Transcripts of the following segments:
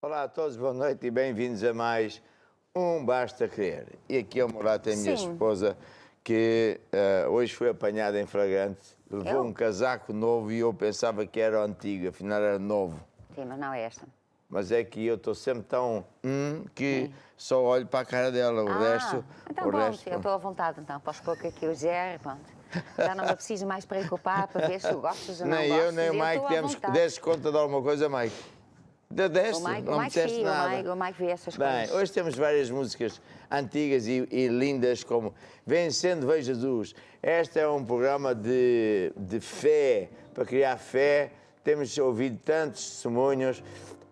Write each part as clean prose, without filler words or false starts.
Olá a todos, boa noite e bem-vindos a mais um Basta Querer. E aqui ao meu lado tem a minha esposa que hoje foi apanhada em flagrante, levou um casaco novo e eu pensava que era antigo, afinal era novo. Sim, mas não é esta. Mas é que eu estou sempre tão que só olho para a cara dela, o resto... Então pronto, eu estou à vontade, então posso pôr aqui o gel, pronto. Já não me preciso mais preocupar para ver se tu gostas ou não gostas. Nem eu, nem o Mike temos que desse conta de alguma coisa, Mike. Deste, não me disseste nada. O Mike vê essas Bem, coisas. hoje temos várias músicas antigas e lindas, como Vencendo Veio Jesus. Este é um programa de fé, para criar fé. Temos ouvido tantos testemunhos,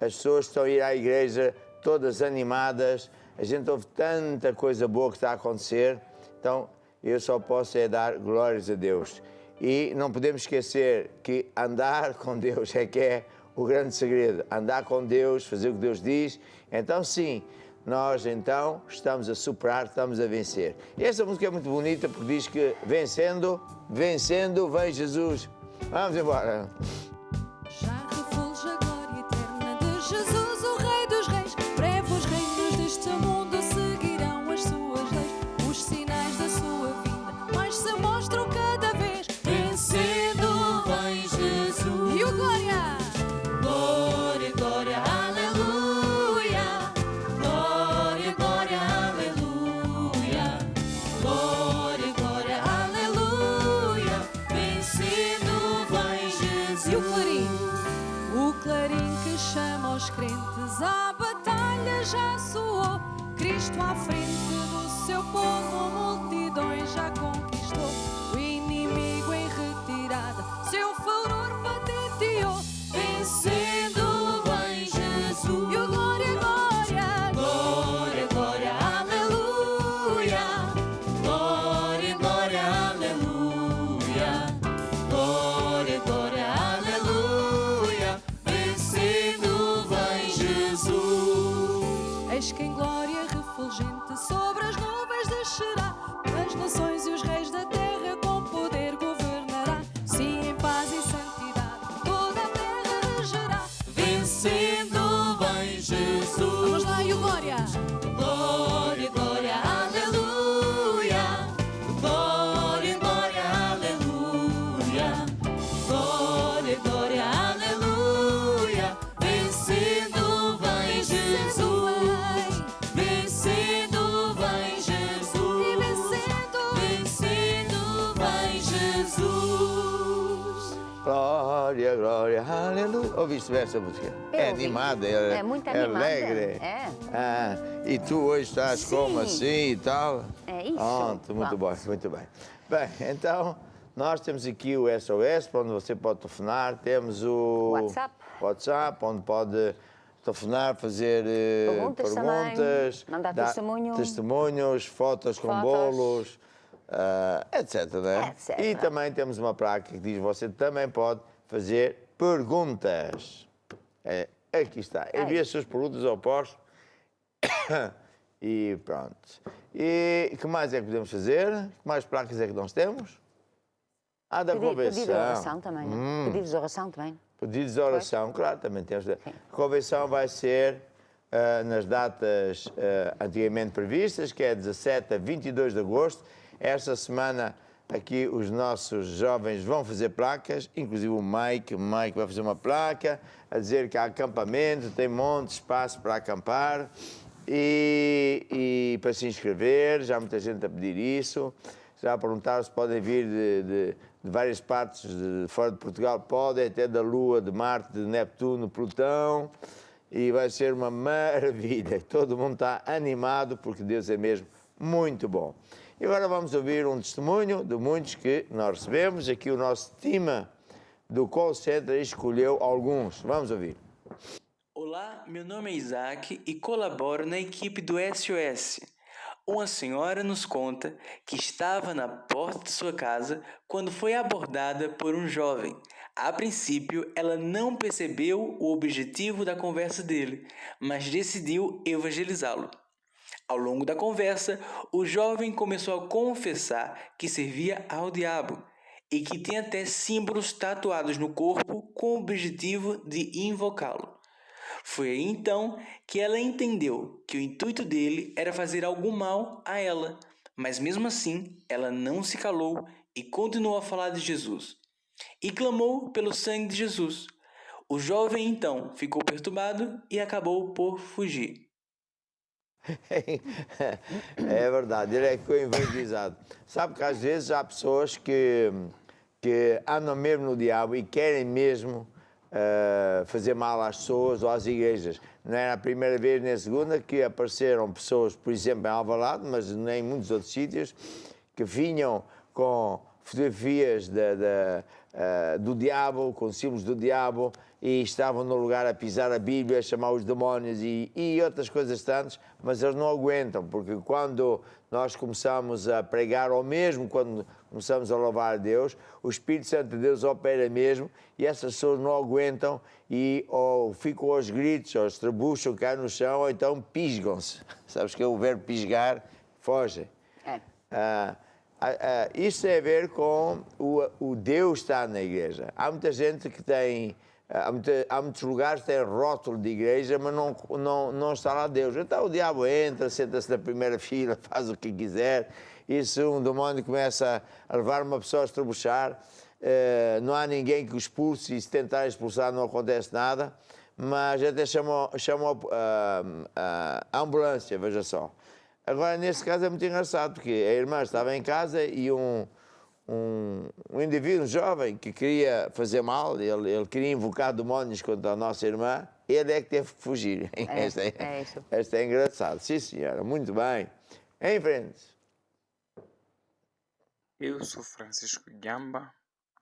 as pessoas estão a ir à igreja todas animadas, a gente ouve tanta coisa boa que está a acontecer, então eu só posso dar glórias a Deus. E não podemos esquecer que andar com Deus é que é o grande segredo, andar com Deus, fazer o que Deus diz. Então sim, nós então estamos a superar, estamos a vencer. E esta música é muito bonita porque diz que vencendo vem Jesus. Vamos embora. Já refulge a glória eterna de Jesus, o Rei dos Reis. Breve os reinos deste mundo seguirão as suas leis. Os sinais da sua vinda mais se mostram cada vez. Vencendo vem Jesus. E o glória! Glória, glória, aleluia. Glória, glória, aleluia. Glória, glória, aleluia. Vencendo vem Jesus. E o clarim que chama os crentes à batalha já soou. Cristo à frente do seu povo, multidões já conquistou. O inimigo em retirada, seu furor patenteou. Vencendo vem Jesus. E o glória, glória, glória, glória, aleluia. Glória, glória, aleluia. Glória, glória, aleluia. Vencendo vem Jesus. Eis que em glória refulgente sobre as nuvens descerá. As nações e os reis da terra com poder governará. Sim, em paz e santidade toda a terra regerá. Vencendo vem Jesus. Vamos lá, e o glória. Glória, glória, aleluia. Glória, glória, aleluia. Glória, glória, aleluia. Vencendo vem Jesus. Vencendo vem Jesus. E vencendo vem Jesus. Glória, glória, aleluia. Ouviste essa música? É animada, É muito animada. alegre. É. Ah, e tu hoje estás como assim e tal? É isso. Pronto, muito bom, muito bem. Bem, então, nós temos aqui o SOS, para onde você pode telefonar. Temos o WhatsApp, onde pode telefonar, fazer Perguntas também, mandar testemunhos, fotos com bolos, etc. Né? Etc. E também temos uma placa que diz você também pode fazer perguntas. Aqui está. Envie as suas perguntas ao posto. E pronto. E que mais é que podemos fazer? Que mais placas é que nós temos? Da convenção. Pedido de oração também, não? Pedidos de oração também. Pedidos de oração, claro, também temos. A convenção vai ser nas datas antigamente previstas, que é 17 a 22 de agosto. Esta semana aqui os nossos jovens vão fazer placas, inclusive o Mike vai fazer uma placa a dizer que há acampamento, tem monte de espaço para acampar e para se inscrever. Já há muita gente a pedir isso. Já perguntaram se podem vir de várias partes de fora de Portugal, podem até da Lua, de Marte, de Neptuno, Plutão, e vai ser uma maravilha. Todo mundo está animado porque Deus é mesmo muito bom. E agora vamos ouvir um testemunho de muitos que nós recebemos. Aqui o nosso time do call center escolheu alguns. Vamos ouvir. Olá, meu nome é Isaac e colaboro na equipe do SOS. Uma senhora nos conta que estava na porta de sua casa quando foi abordada por um jovem. A princípio, ela não percebeu o objetivo da conversa dele, mas decidiu evangelizá-lo. Ao longo da conversa, o jovem começou a confessar que servia ao diabo e que tem até símbolos tatuados no corpo com o objetivo de invocá-lo. Foi aí então que ela entendeu que o intuito dele era fazer algo mal a ela, mas mesmo assim ela não se calou e continuou a falar de Jesus. E clamou pelo sangue de Jesus. O jovem então ficou perturbado e acabou por fugir. É verdade, ele é que ficou evangelizado. Sabe que às vezes há pessoas que andam mesmo no diabo e querem mesmo fazer mal às pessoas ou às igrejas. Não era a primeira vez nem a segunda que apareceram pessoas, por exemplo, em Alvalade, mas nem em muitos outros sítios, que vinham com fotografias do diabo, com símbolos do diabo, e estavam no lugar a pisar a Bíblia, a chamar os demónios e outras coisas tantas, mas eles não aguentam, porque quando nós começamos a pregar, ou mesmo quando começamos a louvar a Deus, o Espírito Santo de Deus opera mesmo, e essas pessoas não aguentam e ou ficam aos gritos, ou estrebucham, caem no chão, ou então pisgam-se. Sabes que é o verbo pisgar, fogem. Isso tem a ver com o Deus estar na igreja. Há muita gente que tem... Há muitos lugares que têm rótulo de igreja, mas não está lá Deus. Então o diabo entra, senta-se na primeira fila, faz o que quiser, e se um demónio começa a levar uma pessoa a estrebuchar, não há ninguém que o expulse, e se tentar expulsar não acontece nada, mas até chamam a ambulância, veja só. Agora, nesse caso é muito engraçado, porque a irmã estava em casa e um indivíduo, um jovem, que queria fazer mal, ele queria invocar demónios contra a nossa irmã, ele é que teve que fugir. Esta é engraçado. Sim, senhora, muito bem. Em frente. Eu sou Francisco Gamba,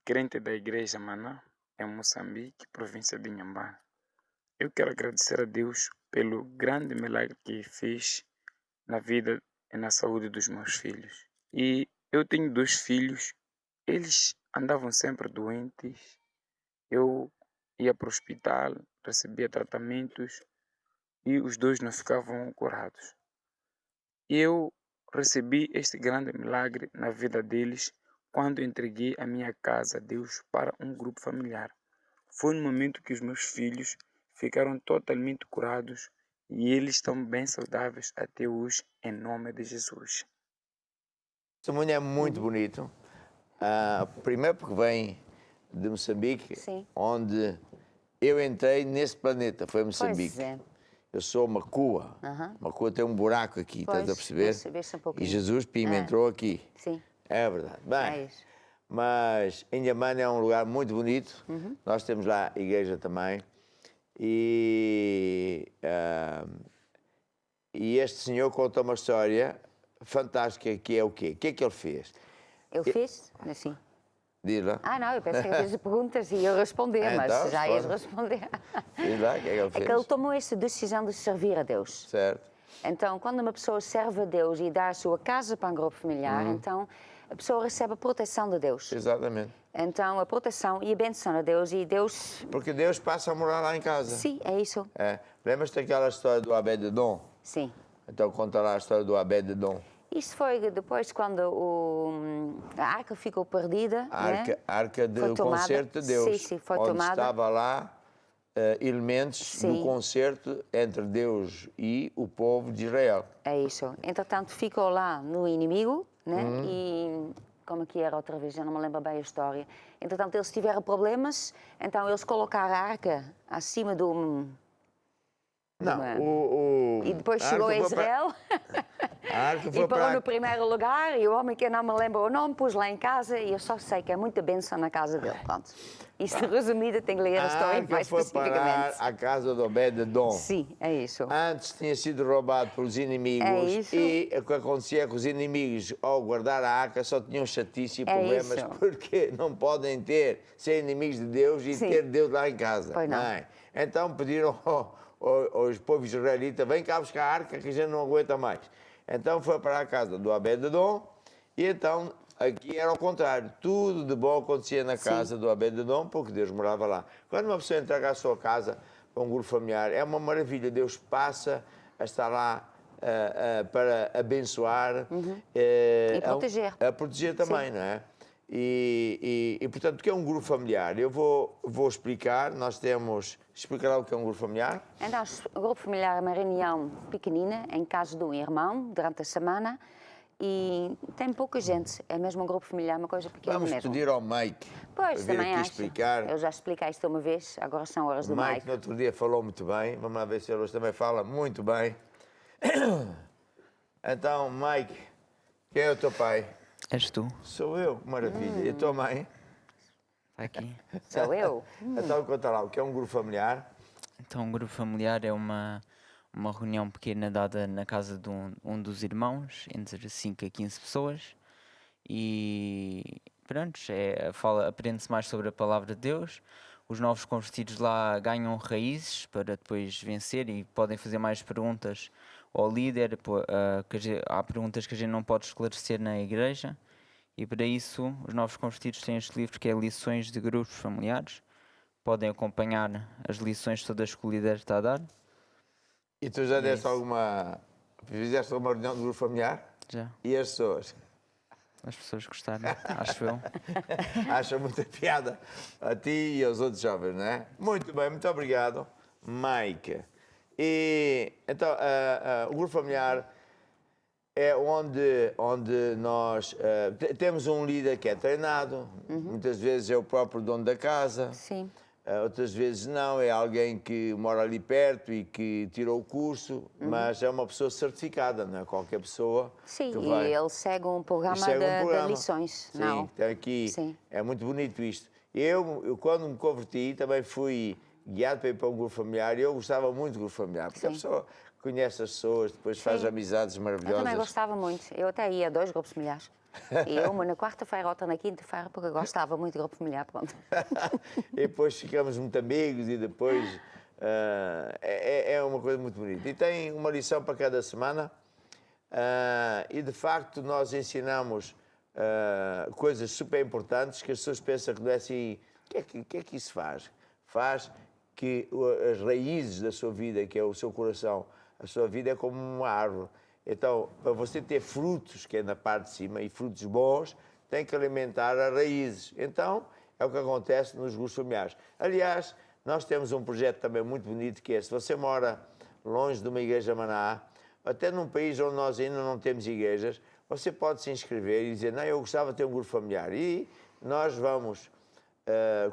crente da Igreja Maná, em Moçambique, província de Inhambane. Eu quero agradecer a Deus pelo grande milagre que fez na vida e na saúde dos meus filhos. E eu tenho 2 filhos, eles andavam sempre doentes, eu ia para o hospital, recebia tratamentos e os 2 não ficavam curados. E eu recebi este grande milagre na vida deles quando entreguei a minha casa a Deus para um grupo familiar. Foi no momento que os meus filhos ficaram totalmente curados e eles estão bem saudáveis até hoje, em nome de Jesus. O testemunho é muito bonito. Primeiro porque vem de Moçambique, Sim. onde eu entrei nesse planeta, foi Moçambique. Pois é. Eu sou Macua. Macua tem um buraco aqui, Pois, estás a perceber? vê-se um pouquinho. E Jesus entrou aqui. Sim. É verdade. Bem, É isso. mas Inhambane é um lugar muito bonito. Nós temos lá a igreja também. E este senhor conta uma história fantástica, que é o quê? O que é que ele fez? Eu fiz? Assim. Diz lá. Não, eu pensei que fez perguntas e eu responder, mas Então, já ias responde. responder. Diz lá, o que é que ele É fez? que ele tomou essa decisão de servir a Deus. Certo. Então, quando uma pessoa serve a Deus e dá a sua casa para um grupo familiar, então a pessoa recebe a proteção de Deus. Exatamente. Então, a proteção e a benção de Deus, e Deus... Porque Deus passa a morar lá em casa. Sim, é isso. Lembras-te daquela história do Abed-Edom? Sim. Então conta lá a história do Abed-Edom. Isso foi depois quando a arca ficou perdida, né? A arca do tomada. concerto de Deus. Sim, foi onde tomada. estava lá elementos Sim. do concerto entre Deus e o povo de Israel. É isso. Entretanto, ficou lá no inimigo, né? E como é que era outra vez? Eu não me lembro bem a história. Entretanto, eles tiveram problemas, então eles colocaram a arca acima do... Não, E depois chegou a Israel A arca foi e parou para... no primeiro lugar, e o homem que eu não me lembro o nome pus lá em casa, e eu só sei que é muita bênção na casa dele. Pronto. Isto resumido, tenho que ler a história arca mais foi parar especificamente. à casa do Obed-Edom. Sim, é isso. Antes tinha sido roubado pelos inimigos. É isso. E o que acontecia é que os inimigos, ao guardar a arca, só tinham chatice e problemas, isso. porque não podem ser inimigos de Deus e Sim. ter Deus lá em casa. Pois não. é? Então pediram aos povos israelitas: vem cá buscar a arca que a gente não aguenta mais. Então foi para a casa do Obed-Edom, e então aqui era ao contrário, tudo de bom acontecia na casa do Obed-Edom, porque Deus morava lá. Quando uma pessoa entrega a sua casa para um grupo familiar, é uma maravilha, Deus passa a estar lá para abençoar E proteger. a proteger também, não é? Portanto, o que é um grupo familiar? Eu vou explicar, explicar lá o que é um grupo familiar. Então, o grupo familiar é uma reunião pequenina em casa de um irmão durante a semana e tem pouca gente, é mesmo um grupo familiar, uma coisa pequena Vamos mesmo. pedir ao Mike Pois, para vir também aqui acho. explicar. Eu já expliquei isto uma vez, agora são horas O do Mike Mike. no outro dia falou muito bem, vamos lá ver se ele hoje também fala muito bem. Então, Mike, quem é o teu pai? És tu? Sou eu, que maravilha. E a tua mãe? Está aqui. Sou eu. Então, conta lá, o que é um grupo familiar? Então, um grupo familiar é uma reunião pequena dada na casa de um dos irmãos, entre 5 a 15 pessoas. E pronto, aprende-se mais sobre a palavra de Deus. Os novos convertidos lá ganham raízes para depois vencer e podem fazer mais perguntas ao líder. Há perguntas que a gente não pode esclarecer na igreja. E para isso, os novos convertidos têm este livro que é Lições de Grupos Familiares. Podem acompanhar as lições todas que o líder está a dar. E tu já fizeste alguma reunião de grupo familiar? Já. E as pessoas? As pessoas gostaram, acho eu. Acham muita piada a ti e aos outros jovens, não é? Muito bem, muito obrigado, Mike. E então, o grupo familiar é onde nós temos um líder que é treinado, muitas vezes é o próprio dono da casa. Sim. Outras vezes não, é alguém que mora ali perto e que tirou o curso, mas é uma pessoa certificada, não é qualquer pessoa. Sim, que e vai. ele segue um programa de lições. Sim, Não. então aqui Sim. é muito bonito isto. Eu, quando me converti, também fui guiado para ir para um grupo familiar e eu gostava muito do grupo familiar, porque a Sim. pessoa conhece as pessoas, depois faz Sim. amizades Eu maravilhosas. também gostava muito. Eu até ia a 2 grupos familiares. E uma na quarta-feira, outra na quinta-feira, porque eu gostava muito de grupo familiar. Pronto. E depois ficamos muito amigos e depois é uma coisa muito bonita. E tem uma lição para cada semana e de facto nós ensinamos coisas super importantes que as pessoas pensam que não é assim. O que é que isso faz? Faz que as raízes da sua vida, que é o seu coração, a sua vida é como uma árvore. Então, para você ter frutos, que é na parte de cima, e frutos bons, tem que alimentar as raízes. Então, é o que acontece nos grupos familiares. Aliás, nós temos um projeto também muito bonito, que é, se você mora longe de uma igreja maná, até num país onde nós ainda não temos igrejas, você pode se inscrever e dizer, não, eu gostava de ter um grupo familiar. E nós vamos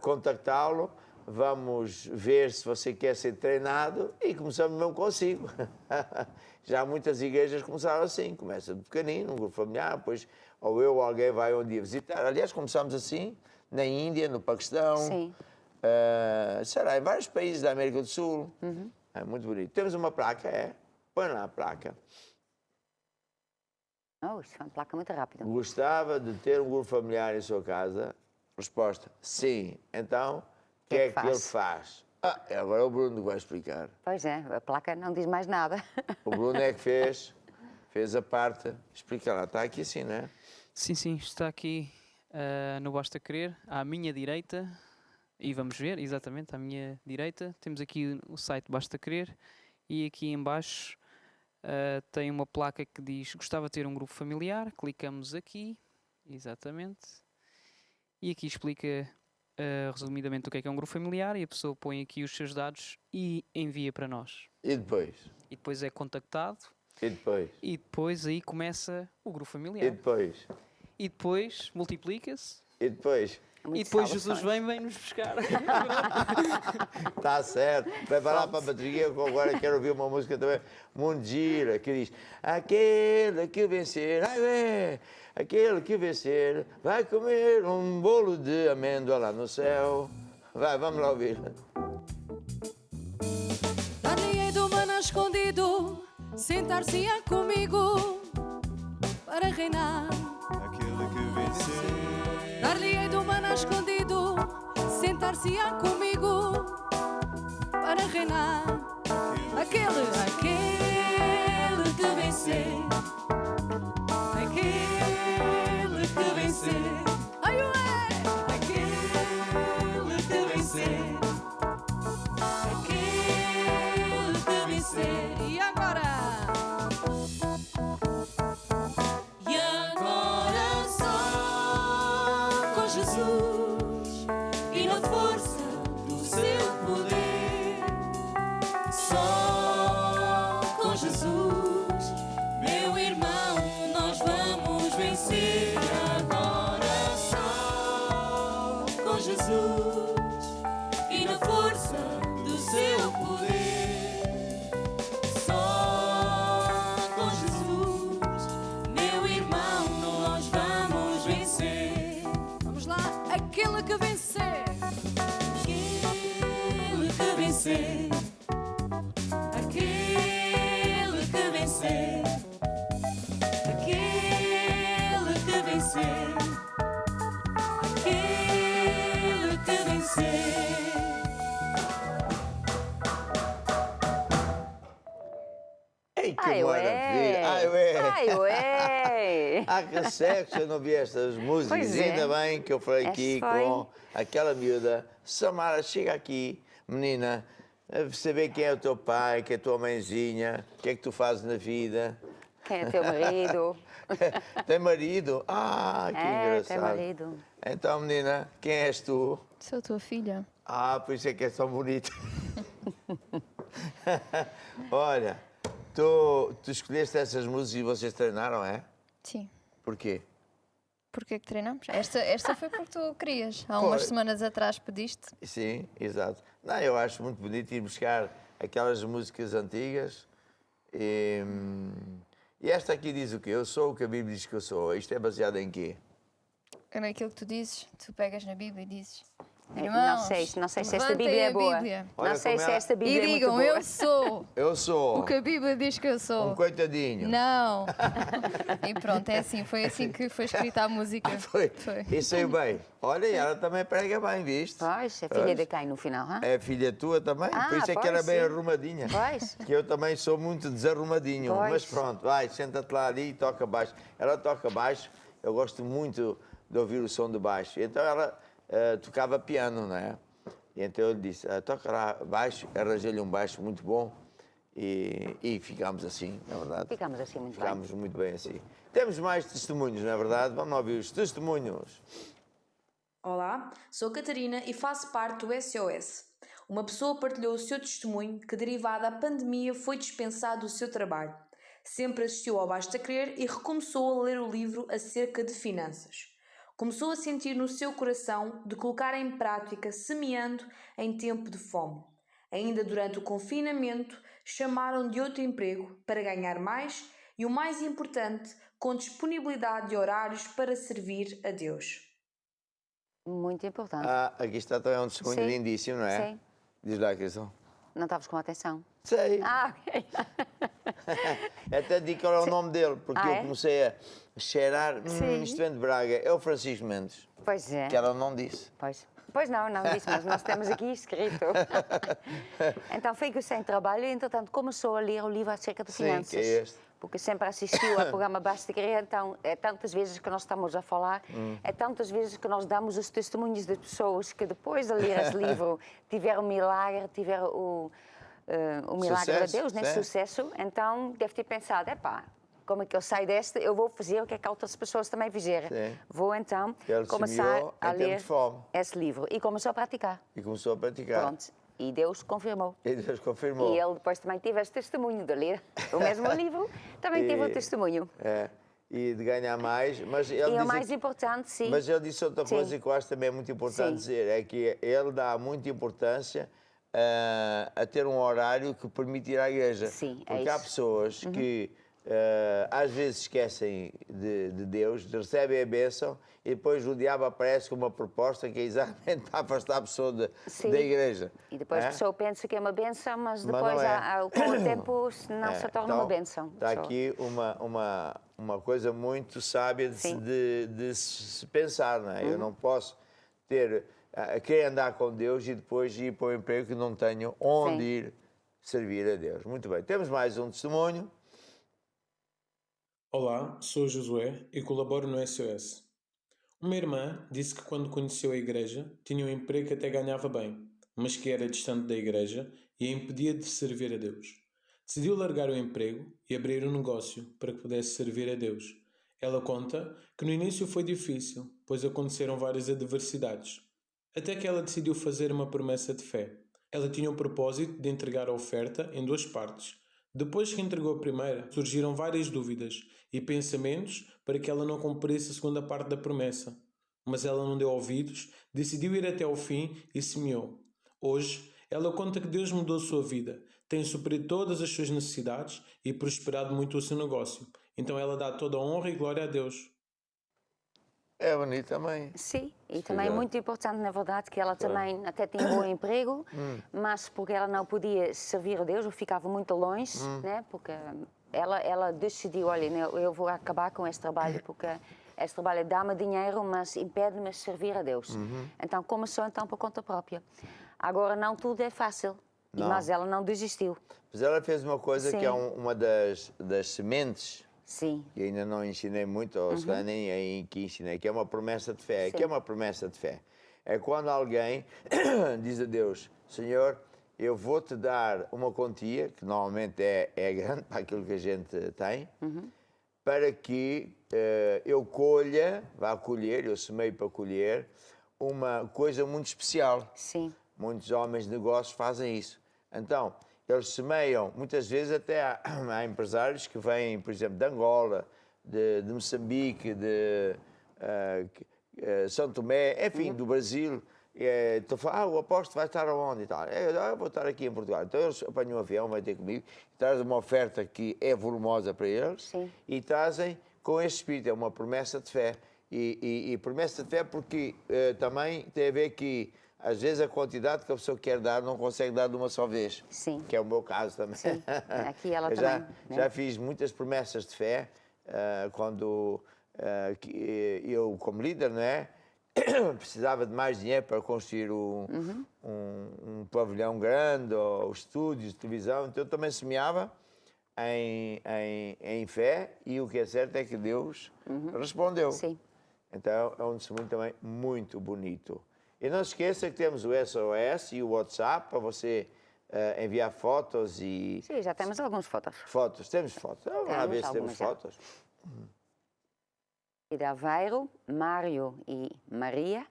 contactá-lo, vamos ver se você quer ser treinado e começamos mesmo consigo. Já muitas igrejas começaram assim, começa de pequenino, um grupo familiar, depois ou eu ou alguém vai um dia visitar. Aliás, começamos assim na Índia, no Paquistão, Sim. Será em vários países da América do Sul. É muito bonito. Temos uma placa, põe lá a placa. Oh, isto foi uma placa muito rápida. Gostava de ter um grupo familiar em sua casa? Resposta, sim. Então, o que é que ele faz? Agora é o Bruno que vai explicar. Pois é, a placa não diz mais nada. O Bruno é que fez a parte. Explica lá, está aqui assim, não é? Sim, está aqui no Basta Querer, à minha direita, e vamos ver, exatamente, à minha direita, temos aqui o site Basta Querer, e aqui em baixo tem uma placa que diz gostava de ter um grupo familiar, clicamos aqui, exatamente, e aqui explica resumidamente o que é um grupo familiar, e a pessoa põe aqui os seus dados e envia para nós. E depois? E depois é contactado. E depois? E depois aí começa o grupo familiar. E depois? E depois multiplica-se. E depois? E depois Jesus vem-nos buscar. Está certo. Vai lá para a bateria, eu agora quero ouvir uma música também muito gira, que diz: aquele que vencer, aquele que vencer vai comer um bolo de amêndoa lá no céu. Vai, vamos lá ouvir. Dar-lhe-ei do maná escondido, sentar-se-á comigo para reinar. Aquele que vencer, Dar-lhe-ei do maná escondido, sentar-se-á comigo para reinar. Aquele que vencer, aquele que vencer, ai ué, aquele que vencer, aquele que vencer. E agora? E agora só Jesus. Meu irmão, nós vamos vencer agora só com Jesus e na força do seu poder. Só com Jesus, meu irmão, nós vamos vencer. Vamos lá, aquele que vencer. Aquele que vencer. Aquele que vencer. Aquele que vencer. Aquele que vencer. Ei, que Ai, ué! maravilha! Ai, ué! Ai, ué! Há que séculos eu não vi estas músicas. Pois é. Ainda bem que eu falei aqui Este foi. com aquela miúda. Samara, chega aqui, menina, a saber quem é o teu pai, quem é a tua mãezinha, o que é que tu fazes na vida. Quem é teu marido? Tem marido? Ah, que engraçado. tem marido. Então, menina, quem és tu? Sou tua filha. Ah, por isso é que és tão bonita. Olha, tu escolheste essas músicas e vocês treinaram, é? Sim. Porquê? Porquê que treinamos? Esta foi porque tu querias. Há umas Foi. semanas atrás pediste. Sim, exato. Não, eu acho muito bonito ir buscar aquelas músicas antigas. E esta aqui diz o quê? Eu sou o que a Bíblia diz que eu sou. Isto é baseado em quê? É naquilo que tu dizes. Tu pegas na Bíblia e dizes... Não Irmãos, sei se esta levantem Bíblia é a boa. Bíblia. Olha Não sei como se ela- esta Bíblia E é digam, muito boa. eu sou Eu sou o que a Bíblia diz que eu sou. um coitadinho. Não. E pronto, é assim. Foi assim que foi escrita a música. Foi. E saiu bem. Olha, e ela também prega bem, viste? Pois, é filha de quem no final? Hã? É filha tua também? Ah, Por isso é que pois, era bem sim. arrumadinha. Pois. Que eu também sou muito desarrumadinho. Pois. Mas pronto, vai, senta-te lá ali e toca baixo. Ela toca baixo, eu gosto muito de ouvir o som de baixo. Então ela tocava piano, não é? E então eu lhe disse, toca lá baixo, arranjei-lhe um baixo muito bom e ficámos assim, na verdade. Ficámos assim muito bem. Ficámos muito bem assim. Temos mais testemunhos, não é verdade? Vamos lá ouvir os testemunhos. Olá, sou Catarina e faço parte do SOS. Uma pessoa partilhou o seu testemunho que, derivado da pandemia, foi dispensado do seu trabalho. Sempre assistiu ao Basta Crer e recomeçou a ler o livro acerca de finanças. Começou a sentir no seu coração de colocar em prática semeando em tempo de fome. Ainda durante o confinamento, chamaram de outro emprego para ganhar mais e, o mais importante, com disponibilidade de horários para servir a Deus. Muito importante. Ah, aqui está também um testemunho Sim. lindíssimo, não é? Sim. Diz lá, Cristão. Não estavas com atenção? Sei. Ah, ok. Até digo qual é o nome dele, porque Ah, eu é? comecei a cheirar. Sim. Isto vem de Braga. É o Francisco Mendes, Pois é. que ela não disse. Pois não disse, mas nós temos aqui escrito. Então fico sem trabalho e, entretanto, começou a ler o livro acerca de Sim, finanças. que é este. Porque sempre assistiu ao programa Basta Crer, então é tantas vezes que nós estamos a falar, é tantas vezes que nós damos os testemunhos de pessoas que depois de ler esse livro tiveram milagre, tiveram o milagre Sucesso, de Deus, né? sim. Sucesso. Então deve ter pensado, como é que eu saio desta? Eu vou fazer o que é que outras pessoas também fizeram. Sim. Vou então Ele começar semeou a em tempo ler de fome. esse livro. E começou a praticar. E começou a praticar. Pronto. E Deus confirmou. E Deus confirmou. E ele depois também teve esse testemunho de ler o mesmo livro, também teve o testemunho. É. E de ganhar mais. Mas ele E diz o mais aqui- importante, sim. Mas ele disse outra Sim. coisa que eu acho também muito importante Sim. dizer, é que ele dá muita importância a ter um horário que permite ir à igreja. Sim, é Porque há isso. pessoas que às vezes esquecem de Deus, recebem a bênção e depois o diabo aparece com uma proposta que é exatamente para afastar a pessoa da Sim. igreja. E depois É? a pessoa pensa que é uma benção, mas Mas depois, não é. com o tempo, não É, se torna então, uma benção. Está aqui uma coisa muito sábia Sim. de se pensar, não é? Eu não posso querer andar com Deus e depois ir para o emprego que não tenho onde Sim. ir servir a Deus. Muito bem, temos mais um testemunho. Olá, sou Josué e colaboro no SOS. Uma irmã disse que quando conheceu a igreja tinha um emprego que até ganhava bem, mas que era distante da igreja e a impedia de servir a Deus. Decidiu largar o emprego e abrir um negócio para que pudesse servir a Deus. Ela conta que no início foi difícil, pois aconteceram várias adversidades, até que ela decidiu fazer uma promessa de fé. Ela tinha o propósito de entregar a oferta em 2 partes, Depois que entregou a primeira, surgiram várias dúvidas e pensamentos para que ela não cumprisse a segunda parte da promessa. Mas ela não deu ouvidos, decidiu ir até ao fim e semeou. Hoje, ela conta que Deus mudou a sua vida, tem suprido todas as suas necessidades e prosperado muito o seu negócio. Então ela dá toda a honra e glória a Deus. É bonito também. Sim, e Se também calhar. muito importante, na verdade, que ela também até tinha um bom emprego, mas porque ela não podia servir a Deus, ou ficava muito longe, né? Porque ela decidiu, olha, eu vou acabar com este trabalho, porque este trabalho dá-me dinheiro, mas impede-me de servir a Deus. Então começou então por conta própria. Agora não tudo é fácil, Não. mas ela não desistiu. Mas ela fez uma coisa Sim. que é uma das sementes, Sim, que ainda não ensinei muito, ou se calhar nem aí que ensinei, que é uma promessa de fé. Sim. Que é uma promessa de fé? É quando alguém diz a Deus, Senhor, eu vou-te dar uma quantia, que normalmente é grande para aquilo que a gente tem, para que eu colha, vá colher, eu semeio para colher, uma coisa muito especial. sim, Muitos homens de negócios fazem isso. Então, eles semeiam, muitas vezes até há empresários que vêm, por exemplo, de Angola, de Moçambique, de São Tomé, enfim, do Brasil. Então, falam, o apóstolo vai estar aonde e tal? Eu vou estar aqui em Portugal. Então, eles apanham um avião, vêm ter comigo, trazem uma oferta que é volumosa para eles. Sim. E trazem com esse espírito, é uma promessa de fé. E promessa de fé porque também tem a ver que às vezes a quantidade que a pessoa quer dar não consegue dar de uma só vez. Sim. Que é o meu caso também. Sim. Aqui ela Eu também. já fiz muitas promessas de fé quando eu, como líder, não é? Precisava de mais dinheiro para construir um pavilhão grande ou estúdios de televisão. Então eu também semeava em fé e o que é certo é que Deus respondeu. Sim. Então é um testemunho também muito bonito. E não se esqueça que temos o SOS e o WhatsApp para você enviar fotos e... Sim, já temos algumas fotos. Fotos, temos fotos. Vamos lá ver se temos algumas já. fotos. E de Aveiro, Mário e Maria.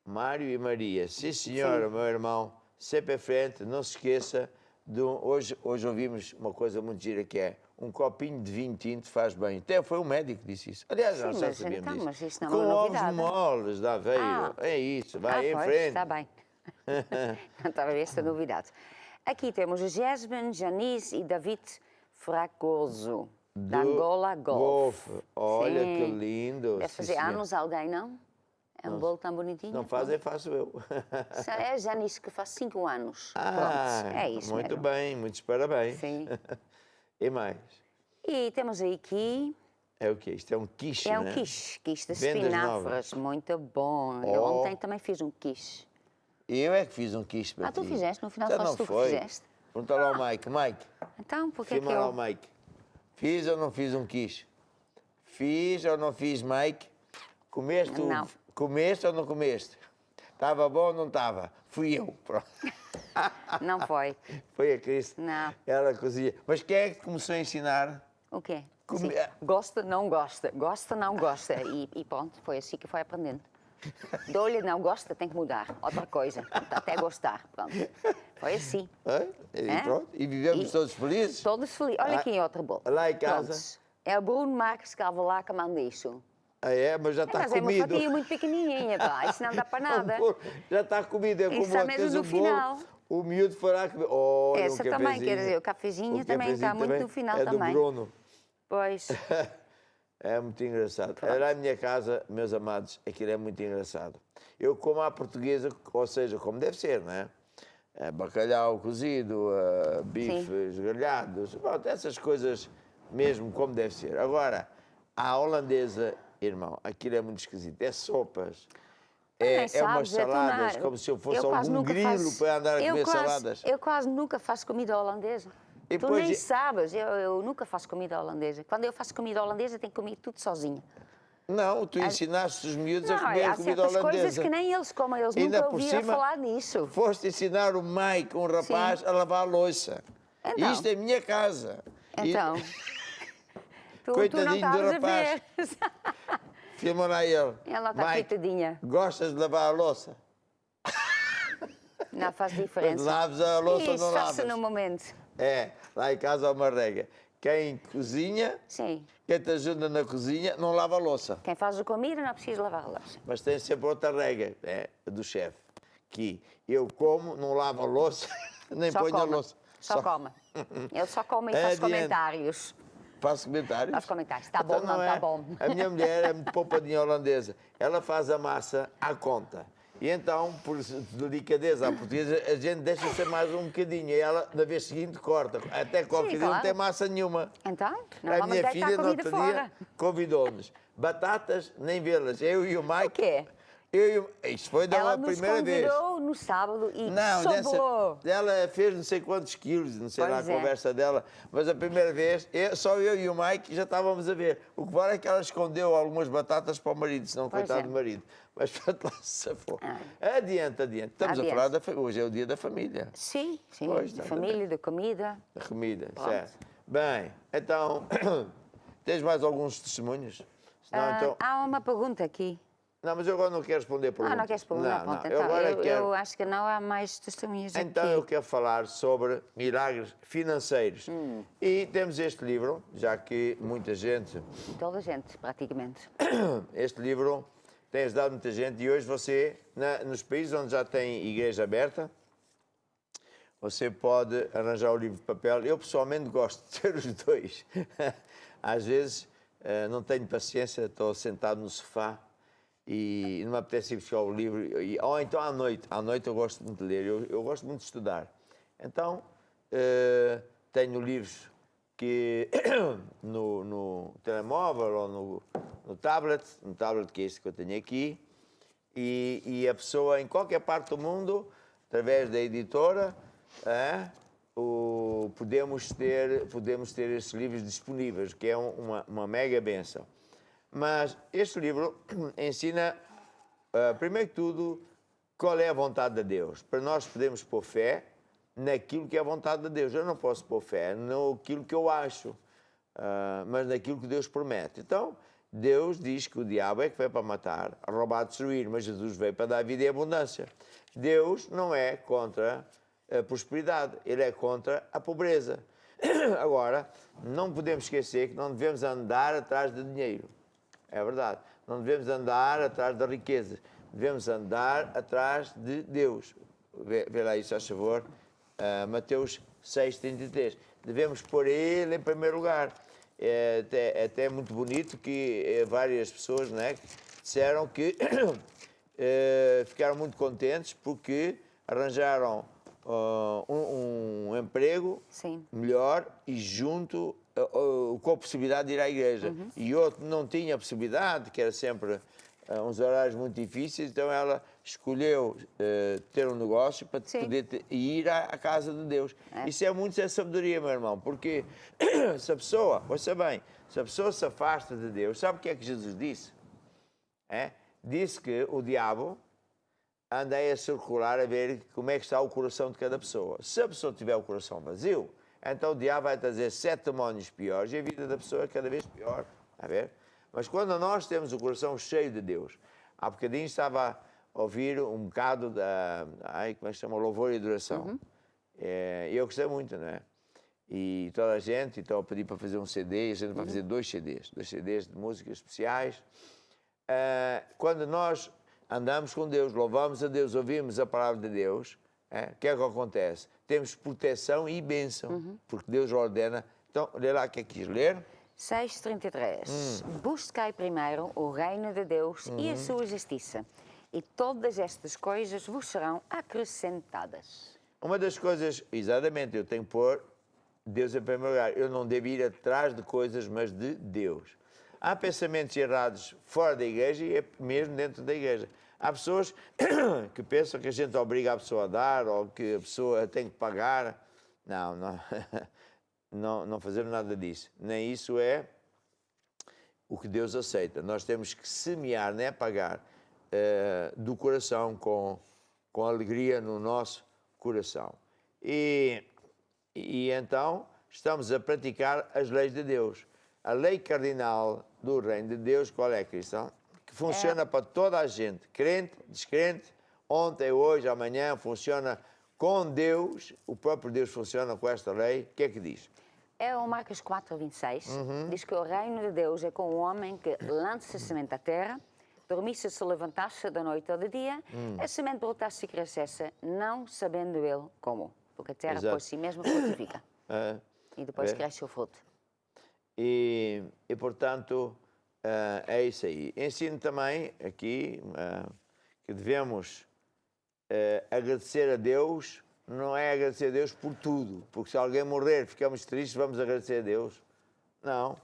Mário e Maria. Sim, senhora, meu irmão. Sempre à frente, não se esqueça. Hoje ouvimos uma coisa muito gira que é um copinho de vinho tinto faz bem. Até foi um médico que disse isso. Aliás, Sim, nós já mas sabíamos então, disso. mas isso não é Com uma ovos novidade. moles de Aveiro. Ah. É isso, vai em pois, frente. está bem. Não estava a ver esta novidade. Aqui temos o Jasmine, Janice e David Fragoso, da Angola Golf. Olha Sim. que lindo. Deve Sim, fazer senhor. anos alguém, não? É um bolo tão bonitinho. Não fazem, faço eu. É a Janice que faz 5 anos. Ah, Pronto, é isso muito mesmo. bem, muitos parabéns. Sim. E mais? E temos aqui, É o quê? Isto é um quiche, é um né? quiche de Vendas espinafres, muito bom. Eu Oh. ontem também fiz um quiche. Eu é que fiz um quiche para Ah, tu ti. fizeste? No final Já foste não tu que foi. fizeste? Pergunta lá ao Mike. Mike, Então, porque é que filma lá ao eu... Mike. Fiz ou não fiz um quiche? Fiz ou não fiz, Mike? Comeste, Não. Comeste ou não comeste? Estava bom ou não estava? Fui eu. Pronto. Não foi. Foi a Cristo. Não. Ela cozinha. Mas quem é que começou a ensinar? O quê? Come- Sim. Gosta, não gosta. Gosta, não gosta. E pronto, foi assim que foi aprendendo. Dou-lhe, não gosta, tem que mudar. Outra coisa. Até gostar. Pronto. Foi assim. E É? pronto. E vivemos E- todos felizes? Todos felizes. Olha aqui outro bolo. Lá em casa? Pronto. É o Bruno Marques que estava lá que manda isso. Ah, é? Mas já está Mas é uma comido. fatia muito pequenininha, pá. Isso não dá para nada. Já está comido. É como Isso é tens mesmo no um bolo, final. o miúdo fará comer. Olha, Essa também, cafezinho. quer dizer, o cafezinho também está muito no final é também. do Bruno. Pois. É muito engraçado. Era a minha casa, meus amados, aquilo é muito engraçado. Eu como à portuguesa, ou seja, como deve ser, não é? Bacalhau cozido, bifes grelhados, pronto, essas coisas mesmo como deve ser. Agora, a holandesa, irmão, aquilo é muito esquisito. É sopas, é umas sabes, saladas, tu não- como se eu fosse quase algum nunca grilo faço- para andar a eu comer quase- saladas. Eu quase nunca faço comida holandesa. E Tu depois nem é- sabes, eu nunca faço comida holandesa. Quando eu faço comida holandesa, tenho que comer tudo sozinha. Não, tu ensinaste os miúdos a Não, comer há comida certas holandesa. coisas que nem eles comem, eles Ainda nunca por ouviram cima, falar nisso. Foste ensinar o Mike, um rapaz, a lavar a louça. Então. Isto é minha casa. E- Então, tu não Coitadinho do estavas a rapaz. ver. Filma lá ele. Ela está Mike, coitadinha. gostas de lavar a louça? Não faz Mas diferença. laves a louça ou Isso, não faça lavas? no momento. lá em casa há uma regra. Quem cozinha, Sim. quem te ajuda na cozinha, não lava a louça. Quem faz a comida não precisa lavar a louça. Mas tem sempre outra regra, do chefe, que eu como, não lavo a louça, nem Só ponho a come. louça. Só come. Ele só come e faz Adiante. comentários. Faço comentários? Faz comentários. Está bom, Então não está bom. A minha mulher é muito poupadinha holandesa. Ela faz a massa à conta. E então, por delicadeza à portuguesa, a gente deixa ser mais um bocadinho. E ela, na vez seguinte, corta. Até qualquer dia não claro. tem massa nenhuma. Então, não A vamos minha deitar filha, a no comida outro fora. dia, convidou-nos. Batatas, nem vê-las. Eu e o Mike... O quê? Isto foi da Ela nos primeira vez. convidou no sábado e Não, sobrou. ela fez não sei quantos quilos, não sei lá a Pois é. conversa dela, mas a primeira vez, só eu e o Mike já estávamos a ver. O que vale é que ela escondeu algumas batatas para o marido, senão Pois coitado é. do marido. Mas pronto, lá se safou. Adiante. Estamos a falar hoje é o dia da família. Sim, sim. Pois, de está família, de comida. Da comida, Pronto. certo. Bem, então, tens mais alguns testemunhos? Senão, então... Há uma pergunta aqui. Não, mas eu agora não quero responder perguntas. Não queres perguntar? Não, Ponto. não. Então, agora eu acho que não há mais testemunhas Então aqui. eu quero falar sobre milagres financeiros. E temos este livro, já que muita gente... Toda a gente, praticamente. Este livro tem ajudado muita gente e hoje você, nos países onde já tem igreja aberta, você pode arranjar o livro de papel. Eu pessoalmente gosto de ter os dois. Às vezes não tenho paciência, estou sentado no sofá e não me apetece ir buscar o livro. Ou então à noite eu gosto muito de ler, eu gosto muito de estudar. Então tenho livros que no telemóvel ou no tablet que é este que eu tenho aqui, e a pessoa em qualquer parte do mundo, através da editora, podemos ter estes livros disponíveis, que é uma mega benção. Mas este livro ensina, primeiro que tudo, qual é a vontade de Deus. Para nós podemos pôr fé naquilo que é a vontade de Deus. Eu não posso pôr fé naquilo que eu acho, mas naquilo que Deus promete. Então, Deus diz que o diabo é que veio para matar, roubar, destruir, mas Jesus veio para dar vida e abundância. Deus não é contra a prosperidade, Ele é contra a pobreza. Agora, não podemos esquecer que não devemos andar atrás de dinheiro. É verdade. Não devemos andar atrás da riqueza. Devemos andar atrás de Deus. Vê lá isso, a favor. Mateus 6,33. Devemos pôr Ele em primeiro lugar. É até muito bonito que várias pessoas, né, disseram que ficaram muito contentes porque arranjaram um emprego melhor e junto com a possibilidade de ir à igreja. E outro não tinha a possibilidade, que era sempre uns horários muito difíceis, então ela escolheu ter um negócio para poder ir à casa de Deus. Isso é muito sabedoria, meu irmão, porque se a pessoa, ouça bem, se a pessoa se afasta de Deus, sabe o que é que Jesus disse? Disse que o diabo anda aí a circular a ver como é que está o coração de cada pessoa. Se a pessoa tiver o coração vazio, então o diabo vai trazer 7 demónios piores e a vida da pessoa é cada vez pior. Está a ver? Mas quando nós temos o coração cheio de Deus, há bocadinho estava a ouvir um bocado da, como é que se chama? Louvor e adoração. E eu gostei muito, não é? E toda a gente, então, pedi para fazer um CD, e a gente vai fazer 2 CDs de músicas especiais. Quando nós andamos com Deus, louvamos a Deus, ouvimos a palavra de Deus, o que é que acontece? Temos proteção e bênção, porque Deus ordena. Então, lê lá o que é que quis ler. 6,33. Buscai primeiro o reino de Deus e a sua justiça, e todas estas coisas vos serão acrescentadas. Uma das coisas, exatamente, eu tenho que pôr Deus em primeiro lugar. Eu não devo ir atrás de coisas, mas de Deus. Há pensamentos errados fora da igreja e mesmo dentro da igreja. Há pessoas que pensam que a gente obriga a pessoa a dar ou que a pessoa tem que pagar. Não fazemos nada disso. Nem isso é o que Deus aceita. Nós temos que semear, não é pagar, do coração, com alegria no nosso coração. E então estamos a praticar as leis de Deus. A lei cardinal do reino de Deus, qual é, cristão? Que funciona para toda a gente, crente, descrente, ontem, hoje, amanhã, funciona Com Deus, o próprio Deus funciona com esta lei. O que é que diz? É o Marcos 4:26. Diz que o reino de Deus é com o homem que lança a semente à terra, dormisse se levantasse da noite ou de dia, a semente brotasse e crescesse, não sabendo ele como. Porque a terra Exato. por si mesma frutifica. E depois É. cresce o fruto. E portanto, é isso aí. Ensino também aqui que devemos agradecer a Deus. Não é agradecer a Deus por tudo, porque se alguém morrer, ficamos tristes, vamos agradecer a Deus. Não,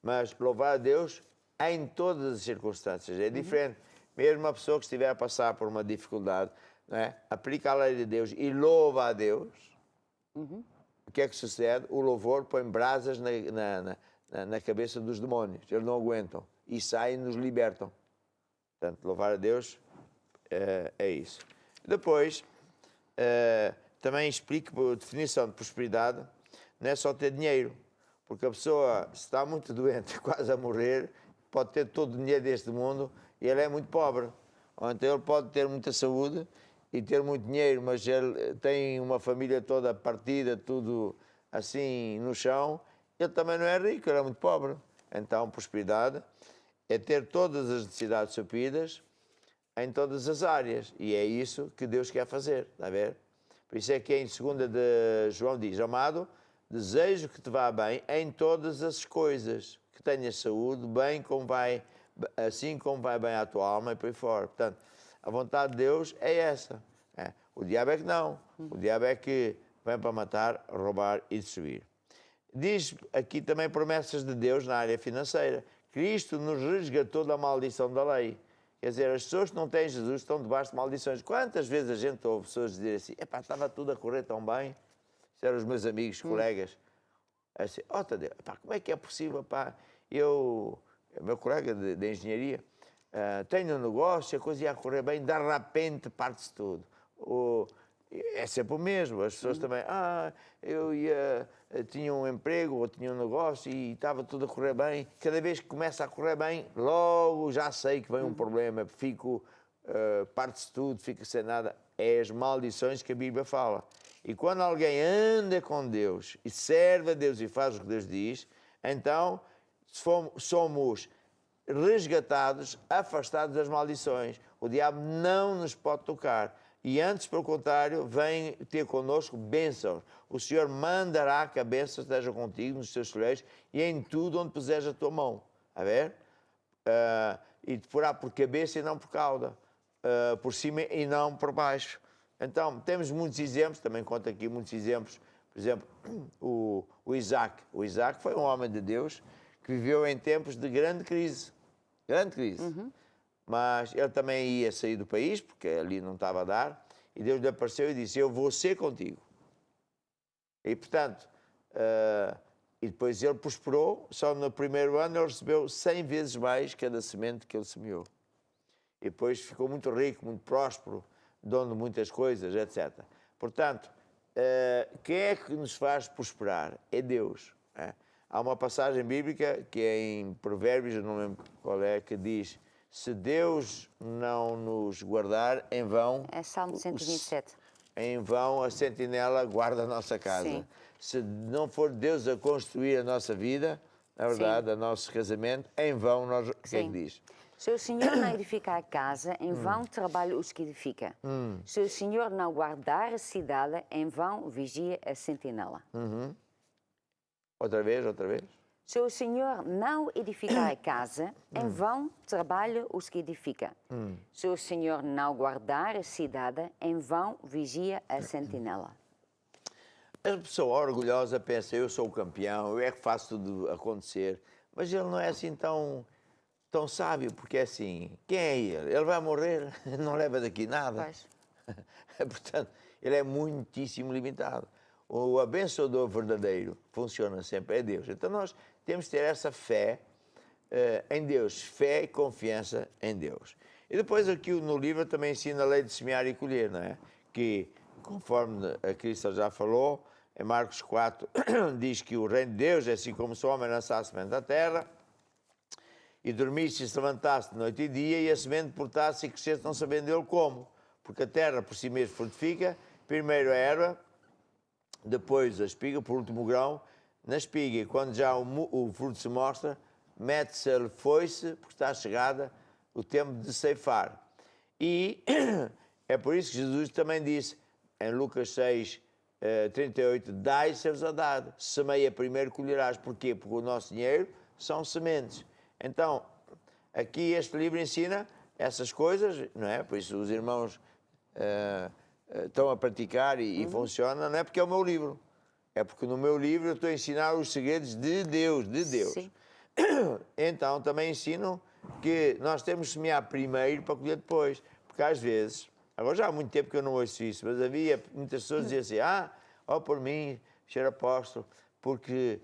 mas louvar a Deus em todas as circunstâncias. É diferente. Mesmo uma pessoa que estiver a passar por uma dificuldade, não é? Aplica a lei de Deus e louva a Deus. O que é que sucede? O louvor põe brasas na cabeça dos demónios. Eles não aguentam. E saem e nos libertam. Portanto, louvar a Deus é isso. Depois, também explico a definição de prosperidade. Não é só ter dinheiro. Porque a pessoa, se está muito doente, quase a morrer, pode ter todo o dinheiro deste mundo e ele é muito pobre. Ou então ele pode ter muita saúde e ter muito dinheiro, mas ele tem uma família toda partida, tudo assim no chão. Ele também não é rico, ele é muito pobre. Então, prosperidade é ter todas as necessidades supridas em todas as áreas. E é isso que Deus quer fazer, está a ver? Por isso é que em 2 de João diz: amado, desejo que te vá bem em todas as coisas, que tenhas saúde, bem como vai, assim como vai bem à tua alma e por aí fora. Portanto, a vontade de Deus é essa. O diabo é que não. O diabo é que vem para matar, roubar e destruir. Diz aqui também promessas de Deus na área financeira. Cristo nos resgatou da maldição da lei. Quer dizer, as pessoas que não têm Jesus estão debaixo de maldições. Quantas vezes a gente ouve pessoas dizer assim: epá, estava tudo a correr tão bem. Isso eram os meus amigos, colegas. Assim, Tadeu, epá, como é que é possível, pá? Meu colega de engenharia, tenho um negócio, a coisa ia correr bem, de repente parte-se tudo. É sempre o mesmo. As pessoas também, eu tinha um emprego ou tinha um negócio e estava tudo a correr bem. Cada vez que começa a correr bem, logo já sei que vem um problema, parte-se tudo, fica sem nada. É as maldições que a Bíblia fala. E quando alguém anda com Deus e serve a Deus e faz o que Deus diz, então somos resgatados, afastados das maldições. O diabo não nos pode tocar. E antes, pelo contrário, vem ter connosco bênçãos. O Senhor mandará que a bênção esteja contigo nos teus celeiros e em tudo onde puseres a tua mão. A ver? E te porá por cabeça e não por cauda. Por cima e não por baixo. Então, temos muitos exemplos, também conto aqui muitos exemplos. Por exemplo, o Isaac. O Isaac foi um homem de Deus que viveu em tempos de grande crise. Grande crise. Mas ele também ia sair do país, porque ali não estava a dar, e Deus lhe apareceu e disse: eu vou ser contigo. E, portanto, e depois ele prosperou, só no primeiro ano ele recebeu 100 vezes mais cada semente que ele semeou. E depois ficou muito rico, muito próspero, dono de muitas coisas, etc. Portanto, quem é que nos faz prosperar? É Deus. Há uma passagem bíblica que é em Provérbios, eu não lembro qual é, que diz: se Deus não nos guardar, em vão... É Salmo 127. Em vão a sentinela guarda a nossa casa. Sim. Se não for Deus a construir a nossa vida, na verdade, o nosso casamento, em vão nós... O que é que diz? Se o Senhor não edificar a casa, em vão trabalham os que edificam. Se o Senhor não guardar a cidade, em vão vigia a sentinela. Outra vez, outra vez. Se o Senhor não edificar a casa, em vão trabalham os que edificam. Se o Senhor não guardar a cidade, em vão vigia a sentinela. A pessoa orgulhosa pensa: eu sou o campeão, eu é que faço tudo acontecer. Mas ele não é assim tão sábio, porque é assim, quem é ele? Ele vai morrer, não leva daqui nada. Portanto, ele é muitíssimo limitado. O abençoador verdadeiro funciona sempre, é Deus. Então nós temos que ter essa fé em Deus, fé e confiança em Deus. E depois aqui no livro também ensina a lei de semear e colher, não é? Que, conforme a Cristo já falou, em Marcos 4, diz que o reino de Deus é assim como se o homem lançasse semente à terra, e dormisse e se levantasse de noite e dia, e a semente portasse e crescesse, não sabendo ele como. Porque a terra por si mesmo frutifica, Primeiro a erva, depois a espiga, por último o grão. Na espiga, quando já o fruto se mostra, mete-se a foice, porque está chegada o tempo de ceifar. E é por isso que Jesus também disse, em Lucas 6, 38, dai e ser-vos a dado. Semeia primeiro, colherás. Porquê? Porque o nosso dinheiro são sementes. Então, aqui este livro ensina essas coisas, não é? Por isso os irmãos estão a praticar e funciona, não é porque é o meu livro. É porque no meu livro eu estou a ensinar os segredos de Deus, Sim. Então também ensino que nós temos que semear primeiro para colher depois. Porque às vezes, agora já há muito tempo que eu não ouço isso, mas havia muitas pessoas que diziam assim, ó por mim, Senhor Apóstolo, porque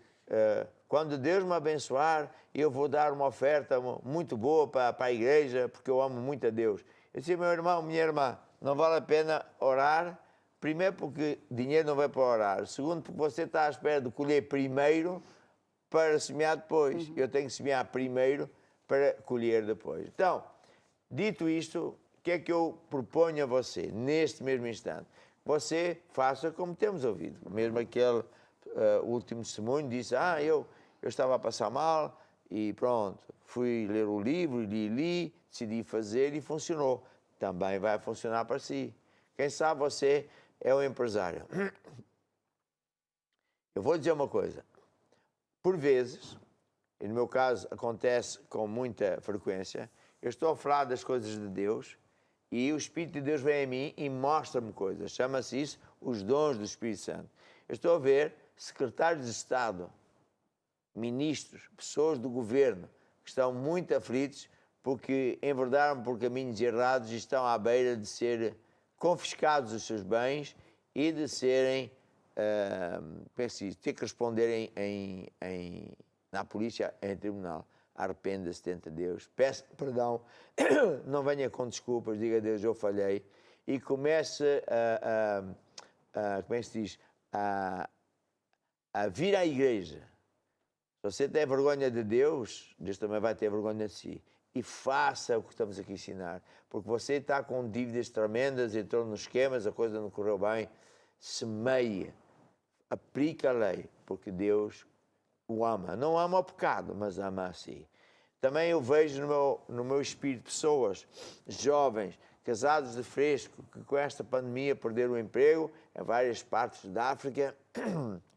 quando Deus me abençoar, eu vou dar uma oferta muito boa para a igreja, porque eu amo muito a Deus. Eu disse, meu irmão, minha irmã, não vale a pena orar. Primeiro porque dinheiro não vai para orar. Segundo porque você está à espera de colher primeiro para semear depois. Eu tenho que semear primeiro para colher depois. Então, dito isto, o que é que eu proponho a você, neste mesmo instante? Você faça como temos ouvido. Mesmo aquele último testemunho disse, eu estava a passar mal e pronto, fui ler o livro, li, decidi fazer e funcionou. Também vai funcionar para si. Quem sabe você é um empresário. Eu vou dizer uma coisa. Por vezes, e no meu caso acontece com muita frequência, eu estou a falar das coisas de Deus e o Espírito de Deus vem a mim e mostra-me coisas. Chama-se isso os dons do Espírito Santo. Eu estou a ver secretários de Estado, ministros, pessoas do governo que estão muito aflitos porque enverdaram por caminhos errados e estão à beira de ser confiscados os seus bens e de serem, ter que responder na polícia, em tribunal. Arrependa-se, tenta Deus, peça perdão, não venha com desculpas, diga a Deus, eu falhei, e comece como é que se diz, a vir à igreja. Se você tem vergonha de Deus, Deus também vai ter vergonha de si. E faça o que estamos aqui a ensinar. Porque você está com dívidas tremendas, entrou nos esquemas, a coisa não correu bem. Semeia, aplica a lei, porque Deus o ama. Não ama o pecado, mas ama a si. Também eu vejo no meu espírito pessoas, jovens, casados de fresco, que com esta pandemia perderam o emprego em várias partes da África,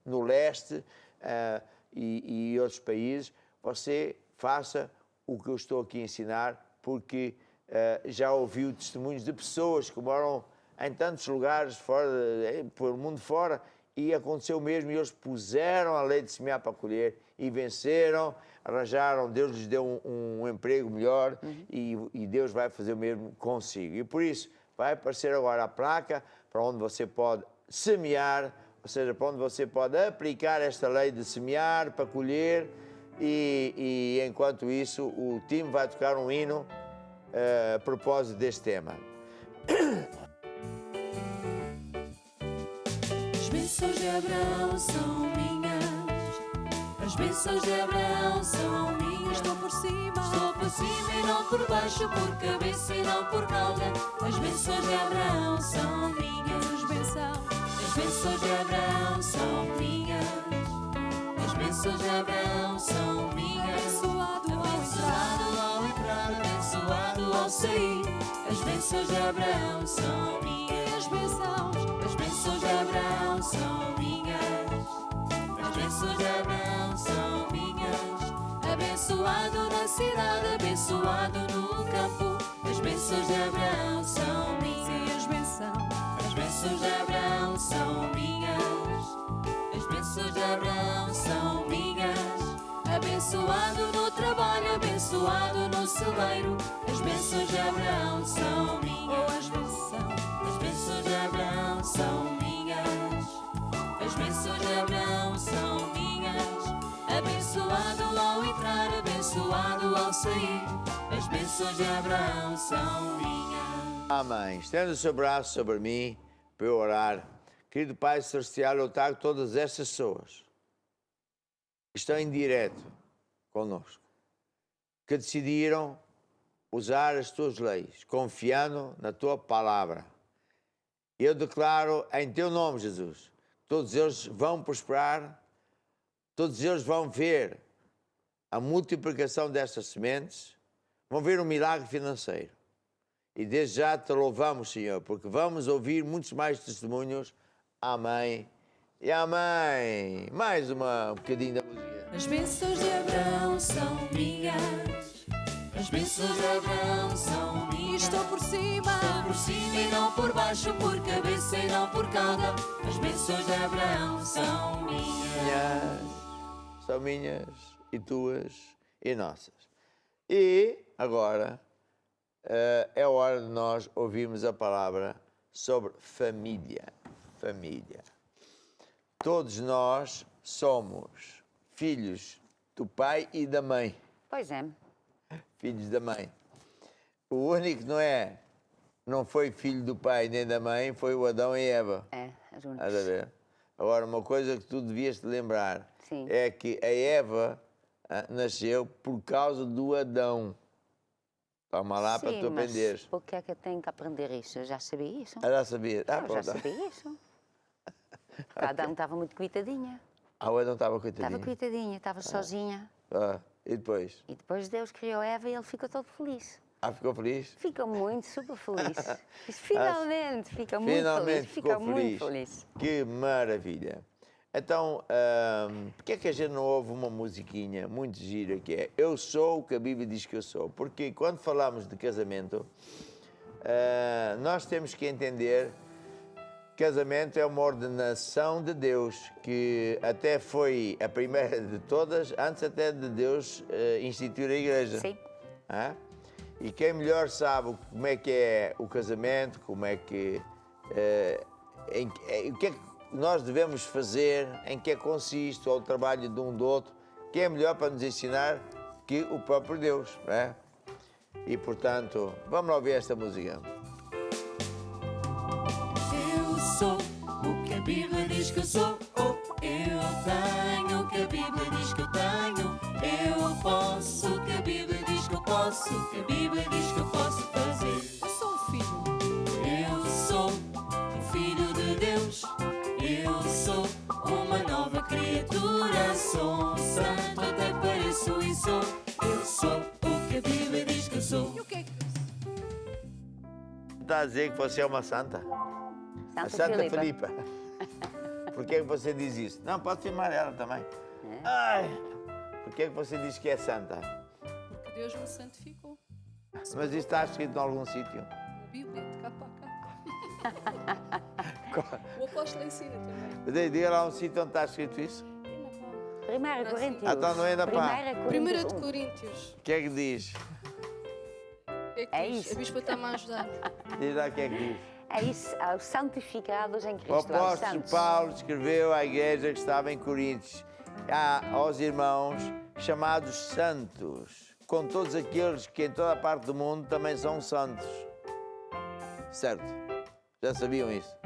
no leste e outros países. Você faça o que eu estou aqui a ensinar, porque já ouvi testemunhos de pessoas que moram em tantos lugares fora, pelo mundo fora, e aconteceu mesmo, e eles puseram a lei de semear para colher e venceram, arranjaram, Deus lhes deu um emprego melhor e Deus vai fazer o mesmo consigo. E por isso vai aparecer agora a placa para onde você pode semear, ou seja, para onde você pode aplicar esta lei de semear para colher. E enquanto isso, o time vai tocar um hino a propósito deste tema. As bênçãos de Abraão são minhas. As bênçãos de Abraão são minhas. Estou por cima e não por baixo, por cabeça e não por cauda. As bênçãos de Abraão são minhas. As bênçãos de Abraão são minhas. As bênçãos de Abraão são minhas. Abençoado ao entrar, abençoado ao sair. As bênçãos de Abraão são minhas. As bênçãos de Abraão são minhas. As bênçãos de Abraão são minhas. Abençoado na cidade, abençoado no campo. As bênçãos de Abraão são minhas. As bênçãos de Abraão são minhas. As bênçãos de Abraão são minhas. Abençoado no trabalho, abençoado no celeiro. As bênçãos de Abraão são minhas. As bênçãos de Abraão são minhas. As bênçãos de Abraão são minhas. Abençoado ao entrar, abençoado ao sair. As bênçãos de Abraão são minhas. Amém. Estenda o seu braço sobre mim para eu orar. Querido Pai Celestial, eu trago todas estas pessoas que estão em direto conosco, que decidiram usar as tuas leis, confiando na tua palavra. Eu declaro em teu nome, Jesus, todos eles vão prosperar, todos eles vão ver a multiplicação destas sementes, vão ver um milagre financeiro. E desde já te louvamos, Senhor, porque vamos ouvir muitos mais testemunhos. Amém e amém. Mais um bocadinho da música. As bênçãos de Abraão são minhas. As bênçãos de Abraão são minhas. Estou por cima e não por baixo, por cabeça e não por cauda. As bênçãos de Abraão são minhas. São minhas e tuas e nossas. E agora é hora de nós ouvirmos a palavra sobre família. Família. Todos nós somos filhos do pai e da mãe. Pois é. Filhos da mãe. O único não foi filho do pai nem da mãe, foi o Adão e Eva. É, as únicas. Estás a ver? Agora, uma coisa que tu devias te lembrar Sim. é que a Eva nasceu por causa do Adão. Toma lá para tu aprenderes. Por que é que eu tenho que aprender isso? Eu já sabia isso. Já sabia. Eu já sabia isso. O Adão estava muito coitadinha. O Adão estava coitadinho. Estava coitadinha, estava sozinha. E depois? E depois Deus criou Eva e ele ficou todo feliz. Ficou feliz? Fica muito, super feliz. Finalmente, fica muito Finalmente feliz. Fica muito feliz. Que maravilha. Então, porquê é que a gente não ouve uma musiquinha muito gira que é Eu sou o que a Bíblia diz que eu sou? Porque quando falamos de casamento, nós temos que entender que casamento é uma ordenação de Deus, que até foi a primeira de todas, antes até de Deus instituir a igreja. Sim. E quem melhor sabe como é que é o casamento, como é que... o que é que nós devemos fazer, em que consiste o trabalho de um do outro, quem é melhor para nos ensinar que o próprio Deus, não é? E, portanto, vamos lá ouvir esta música. Eu sou o que a Bíblia diz que eu sou. Eu tenho o que a Bíblia diz que eu tenho. Eu posso o que a Bíblia diz que eu posso. O que a Bíblia diz que eu posso fazer. Eu sou um filho. Eu sou um filho de Deus. Eu sou uma nova criatura. Sou um santo, até pareço e sou. Eu sou o que a Bíblia diz que eu sou. E o que é que Está a dizer que você é uma santa? Santa, Santa Filipa. Por que você diz isso? Não, pode filmar ela também. Ai, por que você diz que é santa? Porque Deus me santificou. Mas isso está escrito em algum sítio? Na Bíblia, de capa a capa. O apóstolo ensina também. Diga lá um sítio onde está escrito isso. 1 Coríntios. Então não é da pá. 1 de Coríntios. O que é que diz? É isso. A bispa está-me a ajudar. Diz lá o que é que diz. É isso, aos santificados em O Cristo. aos apóstolo santos. Paulo escreveu à igreja que estava em Coríntios, aos irmãos chamados santos, com todos aqueles que em toda a parte do mundo também são santos. Certo? Já sabiam isso?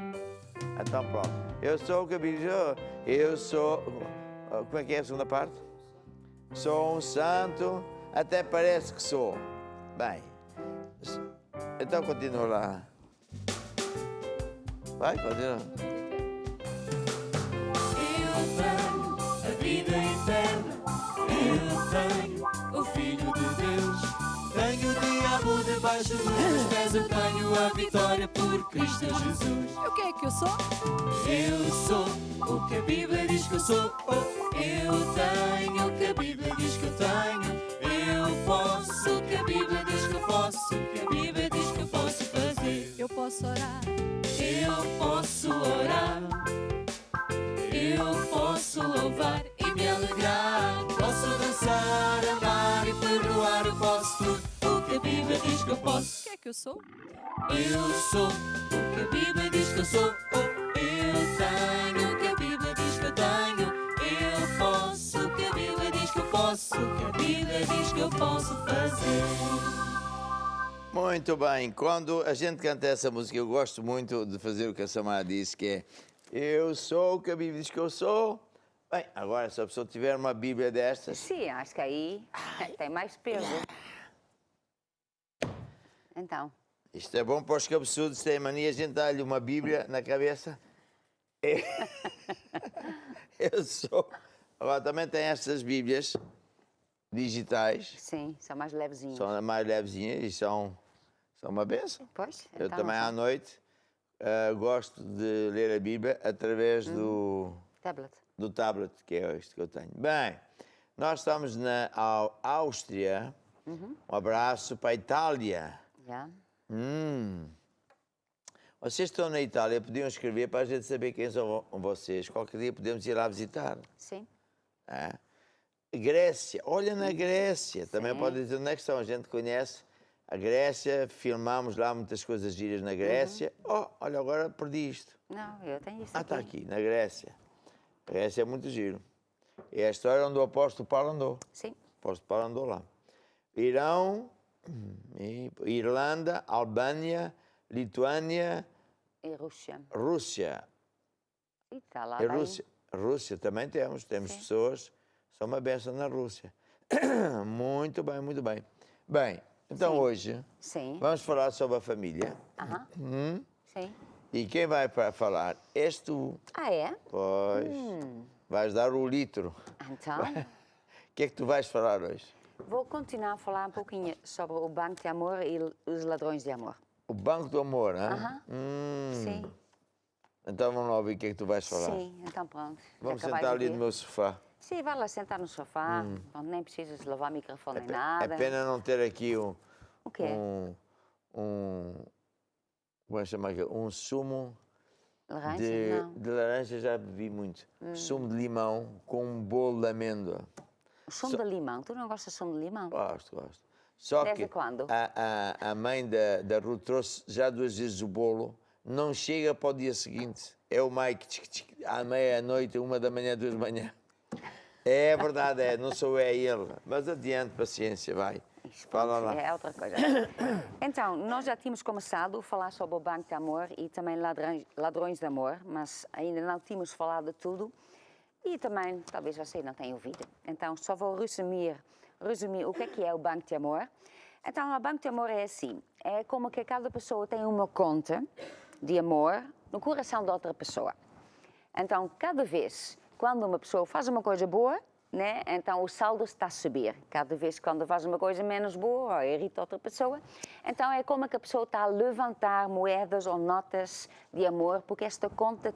Então pronto. Eu sou o que a Bíblia diz. Eu sou... Como é que é a segunda parte? Sou um santo, até parece que sou. Bem, então continua lá. Vai, continua. Eu tenho a vida eterna. Eu tenho o Filho de Deus. Tenho o diabo debaixo dos meus pés. Eu tenho a vitória por Cristo Jesus. E o que é que eu sou? Eu sou o que a Bíblia diz que eu sou. Eu tenho o que a Bíblia diz que eu tenho. Eu posso o que a Bíblia diz que eu posso. O que a Bíblia diz que eu posso fazer. Eu posso orar. Eu posso orar. Eu posso louvar e me alegrar. Posso dançar, amar e perdoar. Eu posso tudo o que a Bíblia diz que eu posso. O que é que eu sou? Eu sou o que a Bíblia diz que eu sou. Eu tenho o que a Bíblia diz que eu tenho. Eu posso o que a Bíblia diz que eu posso. O que a Bíblia diz que eu posso fazer. Muito bem, quando a gente canta essa música, eu gosto muito de fazer o que a Samara disse, que é Eu sou o que a Bíblia diz que eu sou. Bem, agora se a pessoa tiver uma Bíblia destas... Sim, acho que aí tem mais peso. Então, Isto é bom para os cabeçudos, têm mania, a gente dá-lhe uma Bíblia na cabeça. Eu sou. Agora também tem estas Bíblias digitais. Sim, são mais levezinhos. São mais levezinhas e são uma benção. Pois, Eu então também não à são. noite gosto de ler a Bíblia através Tablet. do tablet, que é este que eu tenho. Bem, nós estamos na Áustria. Um abraço para a Itália. Já. Vocês estão na Itália, podiam escrever para a gente saber quem são vocês. Qualquer dia podemos ir lá visitar. Sim. É? Grécia, olha na Grécia. Também pode dizer onde é que estão, a gente conhece a Grécia, filmámos lá muitas coisas giras na Grécia. Oh, olha, agora perdi isto. Não, eu tenho isso Ah, está aqui, na Grécia. A Grécia é muito giro. É a história onde o apóstolo Paulo andou. Sim. O apóstolo Paulo andou lá. Irão, Irlanda, Albânia, Lituânia, E Rússia. Rússia. E está lá E bem. Rússia também temos pessoas, são uma benção na Rússia. Muito bem, muito bem. Bem, então hoje vamos falar sobre a família. Sim. E quem vai falar? És tu. Ah, é? Pois. Vais dar o litro. Então, O que é que tu vais falar hoje? vou continuar a falar um pouquinho sobre o Banco de Amor e os ladrões de amor. O Banco do Amor, hein? Sim. Então vamos lá ouvir o que é que tu vais falar. Sim, então pronto. Vamos Já acabaste sentar de ali no ver? meu sofá. Sim, vai lá sentar no sofá. Pronto, nem precisas levar microfone nem nada. É pena não ter aqui O quê? como é que chama aquilo? Um sumo Laranja? Não. de laranja, já bebi muito. Sumo de limão com um bolo de amêndoa. O sumo de limão. Tu não gostas de sumo de limão? Gosto. Só Desde que quando? a mãe da Ruth trouxe já 2 vezes o bolo, não chega para o dia seguinte. É o Mike, à meia-noite, 1 da manhã, 2 da manhã. É verdade, não sou ele. Mas adiante, paciência, vai. Fala lá. É outra coisa. Então, nós já tínhamos começado a falar sobre o Banco de Amor e também ladrões de amor, mas ainda não tínhamos falado de tudo. E também, talvez você não tenha ouvido. Então, só vou resumir o que é o Banco de Amor. Então, o Banco de Amor é assim. É como que cada pessoa tem uma conta de amor no coração da outra pessoa. Então, cada vez, quando uma pessoa faz uma coisa boa, né, então o saldo está a subir. Cada vez quando faz uma coisa menos boa ou irrita outra pessoa, então é como que a pessoa está a levantar moedas ou notas de amor, porque esta conta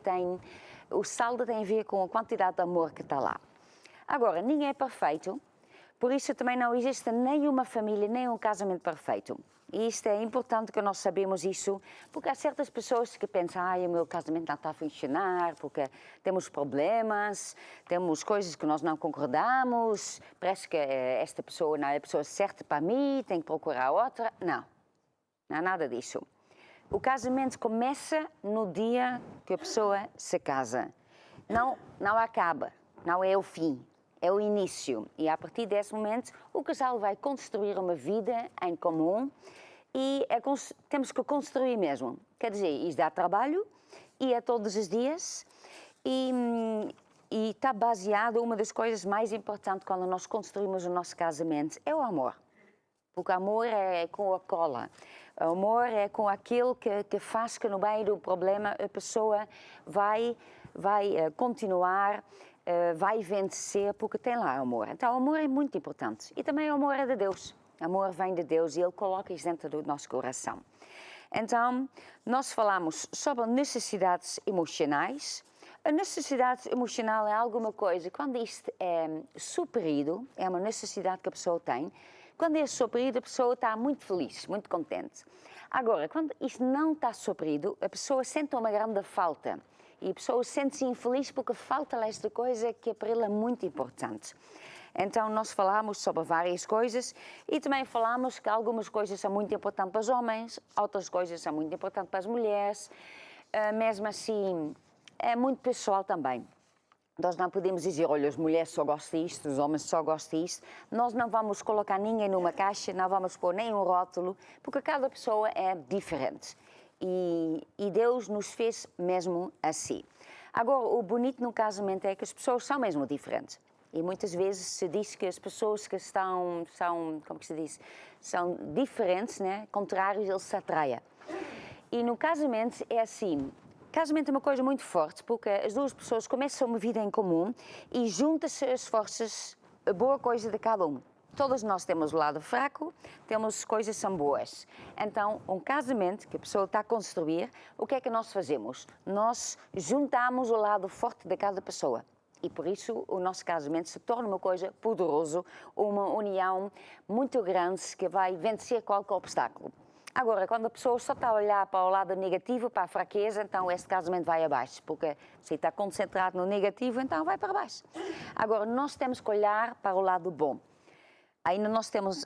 o saldo tem a ver com a quantidade de amor que está lá. Agora, ninguém é perfeito, por isso também não existe nenhuma família, nem um casamento perfeito. E isto é importante que nós sabemos isso, porque há certas pessoas que pensam, o meu casamento não está a funcionar, porque temos problemas, temos coisas que nós não concordamos, parece que esta pessoa não é a pessoa certa para mim, tenho que procurar outra. Não há nada disso. O casamento começa no dia que a pessoa se casa. Não acaba, não é o fim. É o início e a partir desse momento o casal vai construir uma vida em comum e temos que construir mesmo. Quer dizer, isso dá trabalho e é todos os dias e está baseado, uma das coisas mais importantes quando nós construímos o nosso casamento é o amor. Porque o amor é com a cola. O amor é com aquilo que faz que no meio do problema a pessoa vai continuar, vai vencer, porque tem lá amor. Então, o amor é muito importante. E também o amor é de Deus. O amor vem de Deus e Ele coloca isso dentro do nosso coração. Então, nós falamos sobre necessidades emocionais. A necessidade emocional é alguma coisa, quando isto é suprido, é uma necessidade que a pessoa tem, quando é suprido, a pessoa está muito feliz, muito contente. Agora, quando isto não está suprido, a pessoa sente uma grande falta. E a pessoa sente-se infeliz porque falta esta coisa que é para ela muito importante. Então, nós falamos sobre várias coisas e também falamos que algumas coisas são muito importantes para os homens, outras coisas são muito importantes para as mulheres. Mesmo assim, é muito pessoal também. Nós não podemos dizer, olha, as mulheres só gostam disto, os homens só gostam disto. Nós não vamos colocar ninguém numa caixa, não vamos pôr nenhum rótulo, porque cada pessoa é diferente. E Deus nos fez mesmo assim. Agora, o bonito no casamento é que as pessoas são mesmo diferentes. E muitas vezes se diz que as pessoas que são como que se diz, são diferentes, né? Contrários, eles se atraem. E no casamento é assim. Casamento é uma coisa muito forte, porque as duas pessoas começam uma vida em comum e juntam-se as forças, a boa coisa de cada um. Todos nós temos o lado fraco, temos coisas que são boas. Então, um casamento que a pessoa está a construir, o que é que nós fazemos? Nós juntamos o lado forte de cada pessoa. E por isso o nosso casamento se torna uma coisa poderosa, uma união muito grande que vai vencer qualquer obstáculo. Agora, quando a pessoa só está a olhar para o lado negativo, para a fraqueza, então esse casamento vai abaixo, porque se está concentrado no negativo, então vai para baixo. Agora, nós temos que olhar para o lado bom. Ainda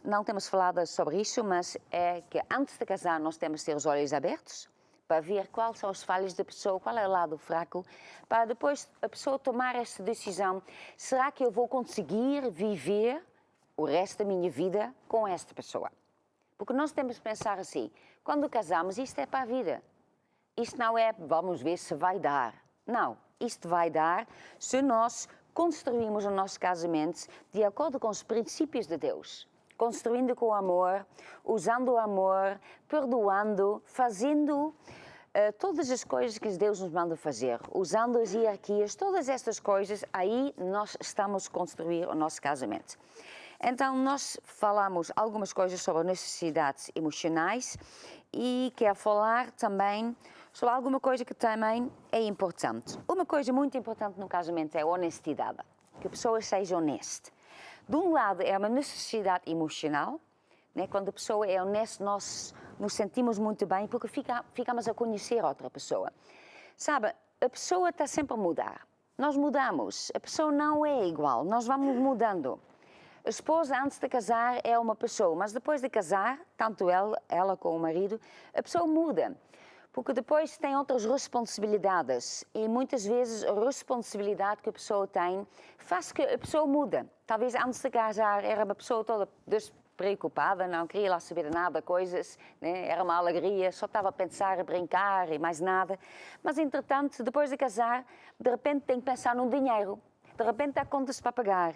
não temos falado sobre isso, mas é que antes de casar nós temos que ter os olhos abertos para ver quais são as falhas da pessoa, qual é o lado fraco, para depois a pessoa tomar essa decisão. Será que eu vou conseguir viver o resto da minha vida com esta pessoa? Porque nós temos que pensar assim, quando casamos, isto é para a vida. Isto não é, vamos ver se vai dar. Não, isto vai dar se nós construímos o nosso casamento de acordo com os princípios de Deus. Construindo com amor, usando o amor, perdoando, fazendo todas as coisas que Deus nos manda fazer, usando as hierarquias, todas estas coisas, aí nós estamos a construir o nosso casamento. Então, nós falamos algumas coisas sobre necessidades emocionais e quero falar também sobre alguma coisa que também é importante. Uma coisa muito importante no casamento é a honestidade, que a pessoa seja honesta. De um lado, é uma necessidade emocional, né? Quando a pessoa é honesta, nós nos sentimos muito bem porque ficamos a conhecer outra pessoa. Sabe, a pessoa está sempre a mudar. Nós mudamos, a pessoa não é igual, nós vamos mudando. A esposa, antes de casar, é uma pessoa, mas depois de casar, tanto ela como o marido, a pessoa muda. Porque depois tem outras responsabilidades e muitas vezes a responsabilidade que a pessoa tem faz que a pessoa muda. Talvez antes de casar era uma pessoa toda despreocupada, não queria lá saber nada, coisas, né? Era uma alegria, só estava a pensar, a brincar e mais nada. Mas entretanto, depois de casar, de repente tem que pensar no dinheiro. De repente há contas para pagar,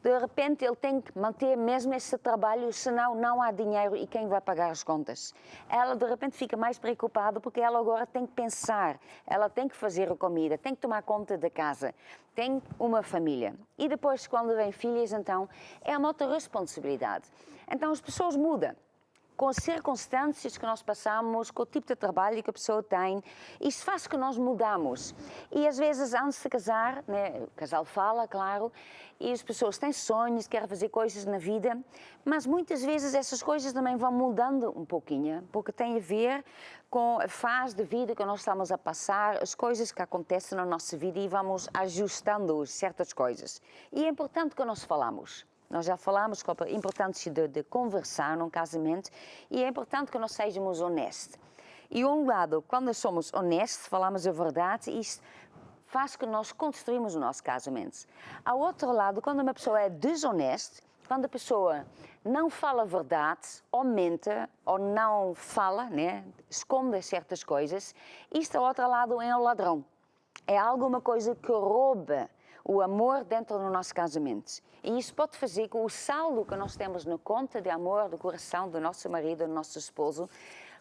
de repente ele tem que manter mesmo esse trabalho, senão não há dinheiro e quem vai pagar as contas? Ela de repente fica mais preocupada porque ela agora tem que pensar, ela tem que fazer a comida, tem que tomar conta da casa, tem uma família. E depois quando vem filhas, então é uma outra responsabilidade. Então as pessoas mudam. Com as circunstâncias que nós passamos, com o tipo de trabalho que a pessoa tem, isso faz que nós mudamos. E às vezes, antes de casar, né, o casal fala, claro, e as pessoas têm sonhos, querem fazer coisas na vida, mas muitas vezes essas coisas também vão mudando um pouquinho, porque tem a ver com a fase de vida que nós estamos a passar, as coisas que acontecem na nossa vida e vamos ajustando certas coisas. E é importante que nós falamos. Nós já falamos sobre a importância de conversar num casamento e é importante que nós sejamos honestos. E um lado, quando nós somos honestos, falamos a verdade, isso faz que nós construímos o nosso casamento. Ao outro lado, quando uma pessoa é desonesta, quando a pessoa não fala a verdade, ou mente, ou não fala, né, esconde certas coisas, isto ao outro lado é um ladrão. É alguma coisa que rouba o amor dentro do nosso casamento. E isso pode fazer que o saldo que nós temos na conta de amor do coração do nosso marido, do nosso esposo,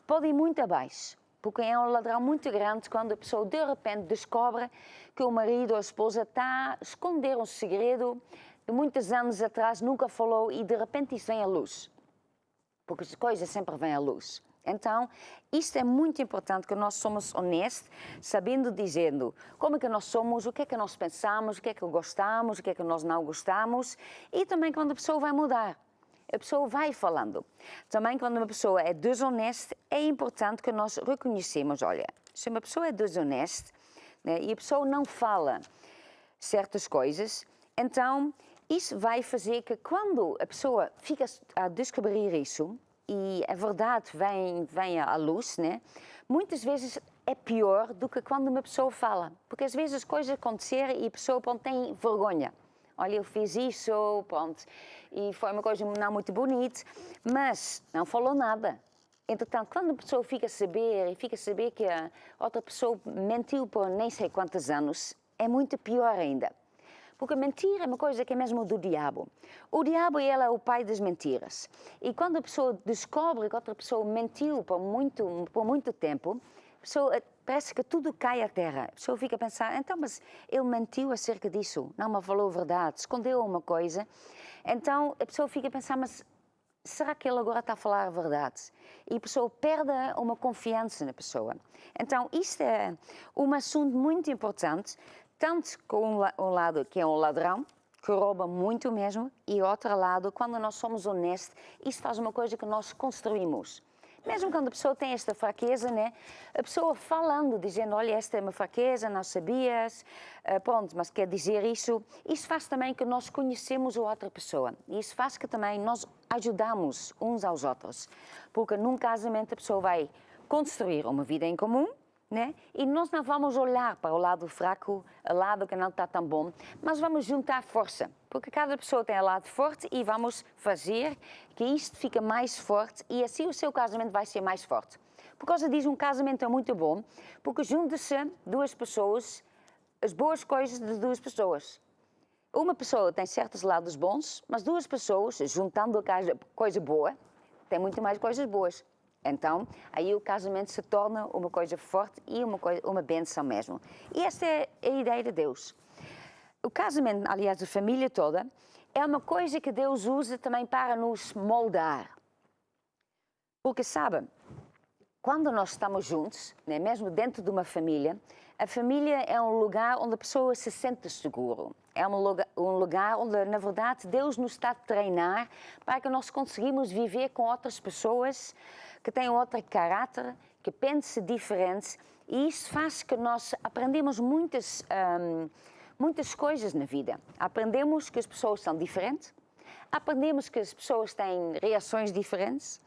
pode ir muito abaixo. Porque é um ladrão muito grande quando a pessoa de repente descobre que o marido ou a esposa está a esconder um segredo de muitos anos atrás, nunca falou e de repente isso vem à luz. Porque as coisas sempre vêm à luz. Então, isto é muito importante, que nós somos honestos, sabendo, dizendo como é que nós somos, o que é que nós pensamos, o que é que gostamos, o que é que nós não gostamos, e também quando a pessoa vai mudar. A pessoa vai falando. Também quando uma pessoa é desonesta, é importante que nós reconhecemos, olha, se uma pessoa é desonesta, né, e a pessoa não fala certas coisas, então isso vai fazer que quando a pessoa fica a descobrir isso, e a verdade vem à luz, né? Muitas vezes é pior do que quando uma pessoa fala. Porque às vezes as coisas acontecem e a pessoa tem vergonha. Olha, eu fiz isso, pronto, e foi uma coisa não muito bonita, mas não falou nada. Entretanto, quando a pessoa fica a saber que a outra pessoa mentiu por nem sei quantos anos, é muito pior ainda. Porque mentira é uma coisa que é mesmo do diabo. O diabo, ele é o pai das mentiras. E quando a pessoa descobre que outra pessoa mentiu por muito tempo, a pessoa, parece que tudo cai à terra. A pessoa fica a pensar, então, mas ele mentiu acerca disso, não me falou a verdade, escondeu uma coisa. Então, a pessoa fica a pensar, mas será que ele agora está a falar a verdade? E a pessoa perde uma confiança na pessoa. Então, isto é um assunto muito importante, tanto com um lado que é um ladrão, que rouba muito mesmo, e outro lado, quando nós somos honestos, isso faz uma coisa que nós construímos. Mesmo quando a pessoa tem esta fraqueza, né? A pessoa falando, dizendo, olha, esta é uma fraqueza, não sabias, pronto, mas quer dizer isso faz também que nós conhecemos a outra pessoa. E isso faz que também nós ajudamos uns aos outros. Porque num casamento a pessoa vai construir uma vida em comum, né? E nós não vamos olhar para o lado fraco, o lado que não está tão bom, mas vamos juntar força, porque cada pessoa tem um lado forte e vamos fazer que isto fique mais forte e assim o seu casamento vai ser mais forte. Por causa disso, um casamento é muito bom, porque junta-se duas pessoas, as boas coisas de duas pessoas. Uma pessoa tem certos lados bons, mas duas pessoas, juntando a coisa boa, tem muito mais coisas boas. Então, aí o casamento se torna uma coisa forte e uma bênção mesmo. E esta é a ideia de Deus. O casamento, aliás, a família toda, é uma coisa que Deus usa também para nos moldar. Porque, sabe, quando nós estamos juntos, né, mesmo dentro de uma família, a família é um lugar onde a pessoa se sente seguro. É um lugar onde, na verdade, Deus nos está a treinar para que nós conseguimos viver com outras pessoas que têm outro caráter, que pensam diferente, e isso faz que nós aprendemos muitas coisas na vida. Aprendemos que as pessoas são diferentes, aprendemos que as pessoas têm reações diferentes,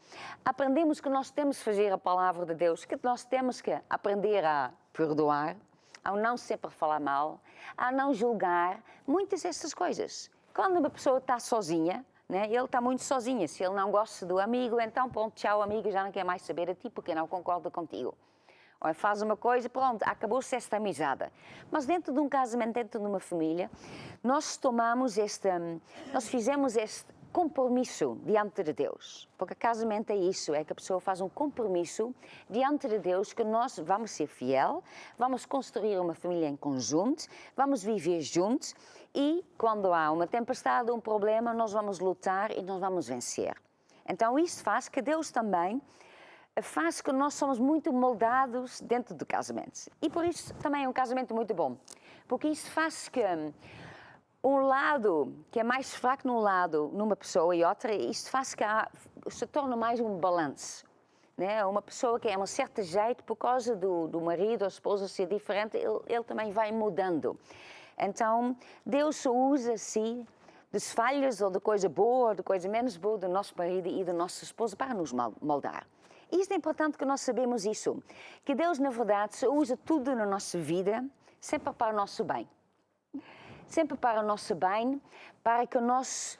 aprendemos que nós temos que fazer a palavra de Deus, que nós temos que aprender a perdoar, a não sempre falar mal, a não julgar, muitas dessas coisas. Quando uma pessoa está sozinha, né, ele está muito sozinho, se ele não gosta do amigo, então pronto, tchau amigo, já não quer mais saber de ti porque não concorda contigo. Ou faz uma coisa, pronto, acabou-se esta amizade. Mas dentro de um casamento, dentro de uma família, nós fizemos este compromisso diante de Deus. Porque casamento é isso, é que a pessoa faz um compromisso diante de Deus que nós vamos ser fiel, vamos construir uma família em conjunto, vamos viver juntos e quando há uma tempestade, um problema, nós vamos lutar e nós vamos vencer. Então isso faz que Deus também faz que nós somos muito moldados dentro do casamento. E por isso também é um casamento muito bom. Porque isso faz que um lado que é mais fraco numa pessoa e outra, isso faz que se torna mais um balanço. Né? Uma pessoa que é um certo jeito, por causa do marido ou esposa ser diferente, ele também vai mudando. Então, Deus usa assim das falhas ou de coisa boa ou de coisa menos boa do nosso marido e da nossa esposa para nos moldar. E isto é importante que nós sabemos isso, que Deus, na verdade, usa tudo na nossa vida sempre para o nosso bem. Sempre para o nosso bem, para que nós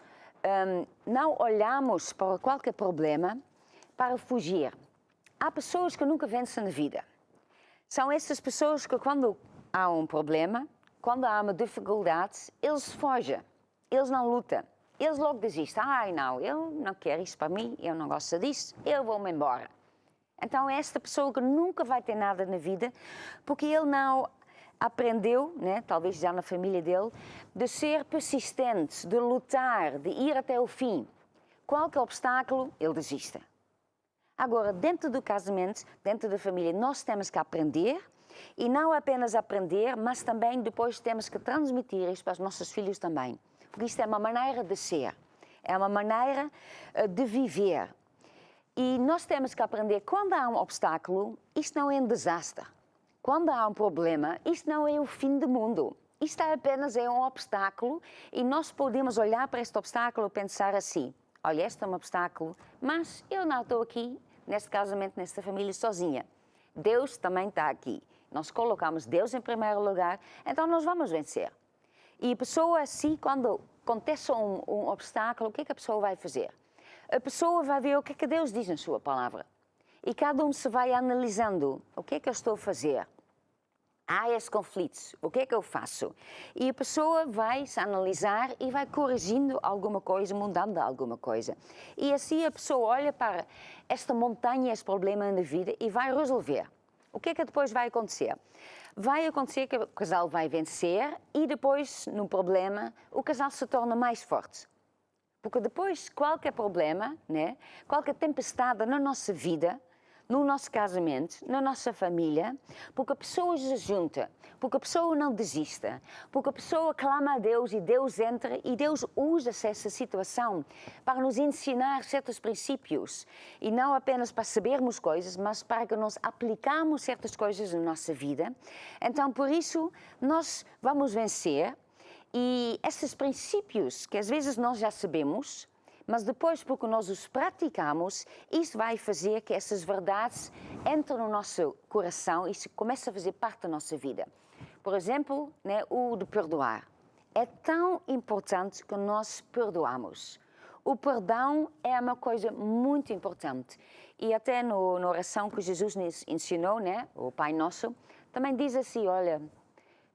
não olhamos para qualquer problema para fugir. Há pessoas que nunca vencem na vida. São essas pessoas que quando há um problema, quando há uma dificuldade, eles fogem, eles não lutam. Eles logo desistem. Ai não, eu não quero isso para mim, eu não gosto disso, eu vou-me embora. Então é esta pessoa que nunca vai ter nada na vida, porque ele não aprendeu, né, talvez já na família dele, de ser persistente, de lutar, de ir até o fim. Qualquer obstáculo, ele desiste. Agora, dentro do casamento, dentro da família, nós temos que aprender, e não apenas aprender, mas também depois temos que transmitir isto para os nossos filhos também. Porque isto é uma maneira de ser, é uma maneira de viver. E nós temos que aprender, quando há um obstáculo, isto não é um desastre. Quando há um problema, isto não é o fim do mundo. Isto apenas é um obstáculo e nós podemos olhar para este obstáculo e pensar assim, olha, este é um obstáculo, mas eu não estou aqui, neste casamento, nesta família, sozinha. Deus também está aqui. Nós colocamos Deus em primeiro lugar, então nós vamos vencer. E a pessoa assim, quando acontece um obstáculo, o que é que a pessoa vai fazer? A pessoa vai ver o que é que Deus diz na sua palavra. E cada um se vai analisando, o que é que eu estou a fazer? há esses conflitos, o que é que eu faço? E a pessoa vai se analisar e vai corrigindo alguma coisa, mudando alguma coisa. E assim a pessoa olha para esta montanha, este problema na vida e vai resolver. O que é que depois vai acontecer? Vai acontecer que o casal vai vencer e depois, no problema, o casal se torna mais forte. Porque depois, qualquer problema, né, qualquer tempestade na nossa vida, no nosso casamento, na nossa família, porque a pessoa se junta, porque a pessoa não desista, porque a pessoa clama a Deus e Deus entra e Deus usa essa situação para nos ensinar certos princípios e não apenas para sabermos coisas, mas para que nós aplicamos certas coisas na nossa vida. Então, por isso, nós vamos vencer e esses princípios que às vezes nós já sabemos, mas depois, porque nós os praticamos, isso vai fazer que essas verdades entrem no nosso coração e comecem a fazer parte da nossa vida. Por exemplo, né, o de perdoar. É tão importante que nós perdoamos. O perdão é uma coisa muito importante. E até na oração que Jesus nos ensinou, né, o Pai Nosso, também diz assim, olha,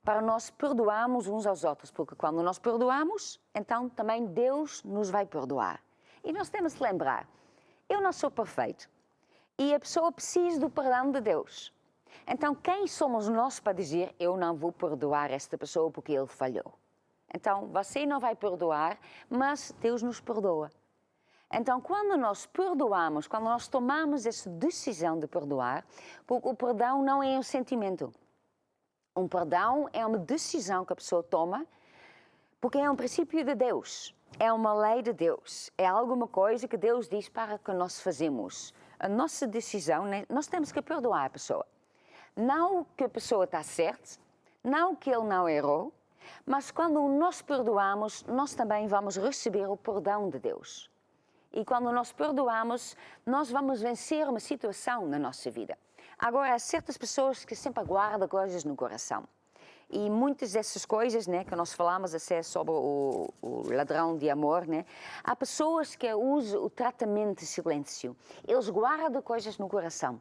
para nós perdoarmos uns aos outros, porque quando nós perdoamos, então também Deus nos vai perdoar. E nós temos que lembrar, eu não sou perfeito e a pessoa precisa do perdão de Deus. Então, quem somos nós para dizer, eu não vou perdoar esta pessoa porque ele falhou? Então, você não vai perdoar, mas Deus nos perdoa. Então, quando nós perdoamos, quando nós tomamos essa decisão de perdoar, porque o perdão não é um sentimento. Um perdão é uma decisão que a pessoa toma, porque é um princípio de Deus. É uma lei de Deus, é alguma coisa que Deus diz para que nós fazemos. A nossa decisão, nós temos que perdoar a pessoa. Não que a pessoa está certa, não que ele não errou, mas quando nós perdoamos, nós também vamos receber o perdão de Deus. E quando nós perdoamos, nós vamos vencer uma situação na nossa vida. Agora, há certas pessoas que sempre guardam coisas no coração. E muitas dessas coisas, né, que nós falamos até sobre o ladrão de amor, né, há pessoas que usam o tratamento de silêncio. Eles guardam coisas no coração.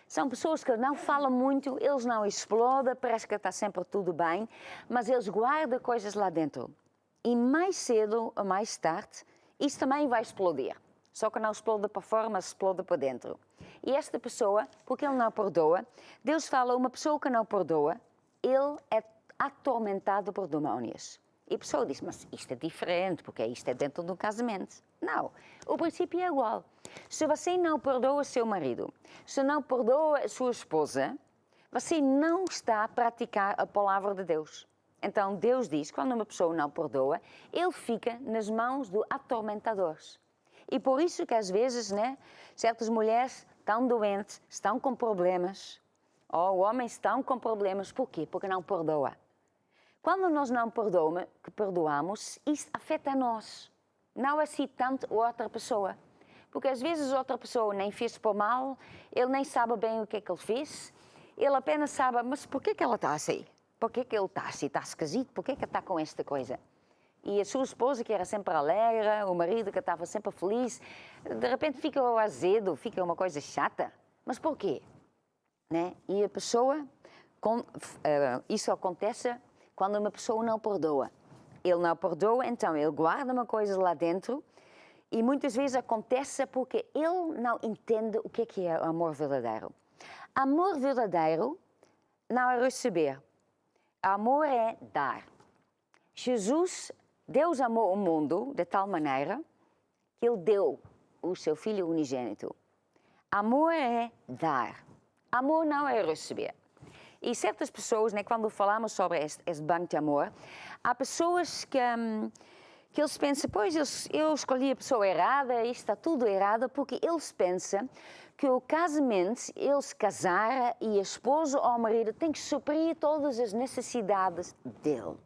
São pessoas que não falam muito, eles não explodem, parece que está sempre tudo bem, mas eles guardam coisas lá dentro. E mais cedo ou mais tarde, isso também vai explodir. Só que não explode para fora, mas explode para dentro. E esta pessoa, porque ele não perdoa, Deus fala, uma pessoa que não perdoa, ele é atormentado por demónios. E a pessoa diz, mas isto é diferente, porque isto é dentro do casamento. Não, o princípio é igual. Se você não perdoa seu marido, se não perdoa a sua esposa, você não está a praticar a palavra de Deus. Então Deus diz, quando uma pessoa não perdoa, ele fica nas mãos do atormentadores. E por isso que às vezes, né, certas mulheres estão doentes, estão com problemas, ou homens estão com problemas, por quê? Porque não perdoa. Quando nós não perdoamos, isso afeta a nós, não assim tanto a outra pessoa. Porque às vezes a outra pessoa nem fez por mal, ele nem sabe bem o que é que ele fez, ele apenas sabe, mas por que ela está assim? Por que ele está assim? Está esquisito? Por que está com esta coisa? E a sua esposa, que era sempre alegre, o marido que estava sempre feliz, de repente fica azedo, fica uma coisa chata. Mas por quê? Né? E a pessoa, isso acontece quando uma pessoa não perdoa. Ele não perdoa, então ele guarda uma coisa lá dentro e muitas vezes acontece porque ele não entende o que é o amor verdadeiro. Amor verdadeiro não é receber. Amor é dar. Deus amou o mundo de tal maneira que ele deu o seu Filho unigênito. Amor é dar. Amor não é receber. E certas pessoas, né, quando falamos sobre este banco de amor, há pessoas que eles pensam, pois eu escolhi a pessoa errada, isto está tudo errado, porque eles pensam que o casamento, eles casaram e a esposa ou o marido tem que suprir todas as necessidades dele.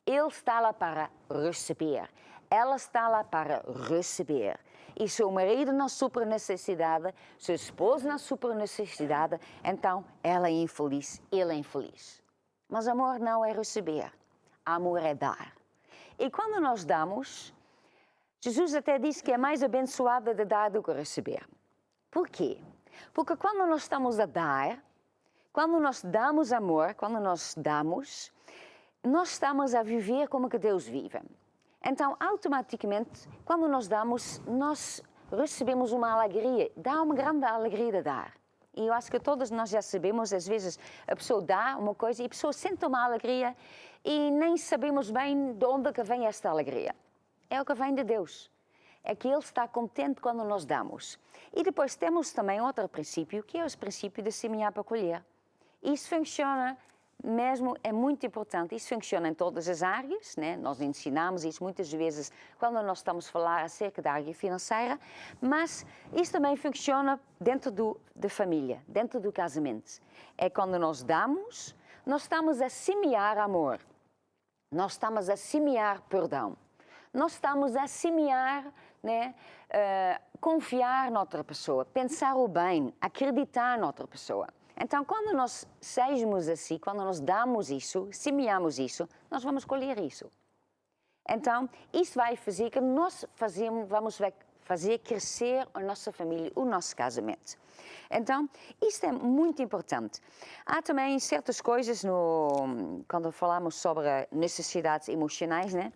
Ele está lá para receber, ela está lá para receber. E se o marido não supre a necessidade, se a esposa não supre a necessidade, então ela é infeliz, ele é infeliz. Mas amor não é receber, amor é dar. E quando nós damos, Jesus até disse que é mais abençoada de dar do que receber. Por quê? Porque quando nós estamos a dar, Quando nós damos amor, quando nós estamos a viver como que Deus vive. Então, automaticamente, quando nós damos, nós recebemos uma alegria, dá uma grande alegria de dar. E eu acho que todos nós já sabemos, às vezes a pessoa dá uma coisa e a pessoa sente uma alegria e nem sabemos bem de onde que vem esta alegria. É o que vem de Deus. É que Ele está contente quando nós damos. E depois temos também outro princípio, que é o princípio de semear para colher. Isso funciona mesmo, é muito importante. Isso funciona em todas as áreas, né? Nós ensinamos isso muitas vezes quando nós estamos a falar acerca da área financeira, mas isso também funciona dentro da família, dentro do casamento. É quando nós damos, nós estamos a semear amor, nós estamos a semear perdão, nós estamos a semear, né, confiar noutra pessoa, pensar o bem, acreditar noutra pessoa. Então, quando nós sejamos assim, quando nós damos isso, semeamos isso, nós vamos colher isso. Então, isso vai fazer que nós vamos fazer crescer a nossa família, o nosso casamento. Então, isto é muito importante. Há também certas coisas, quando falamos sobre necessidades emocionais, né?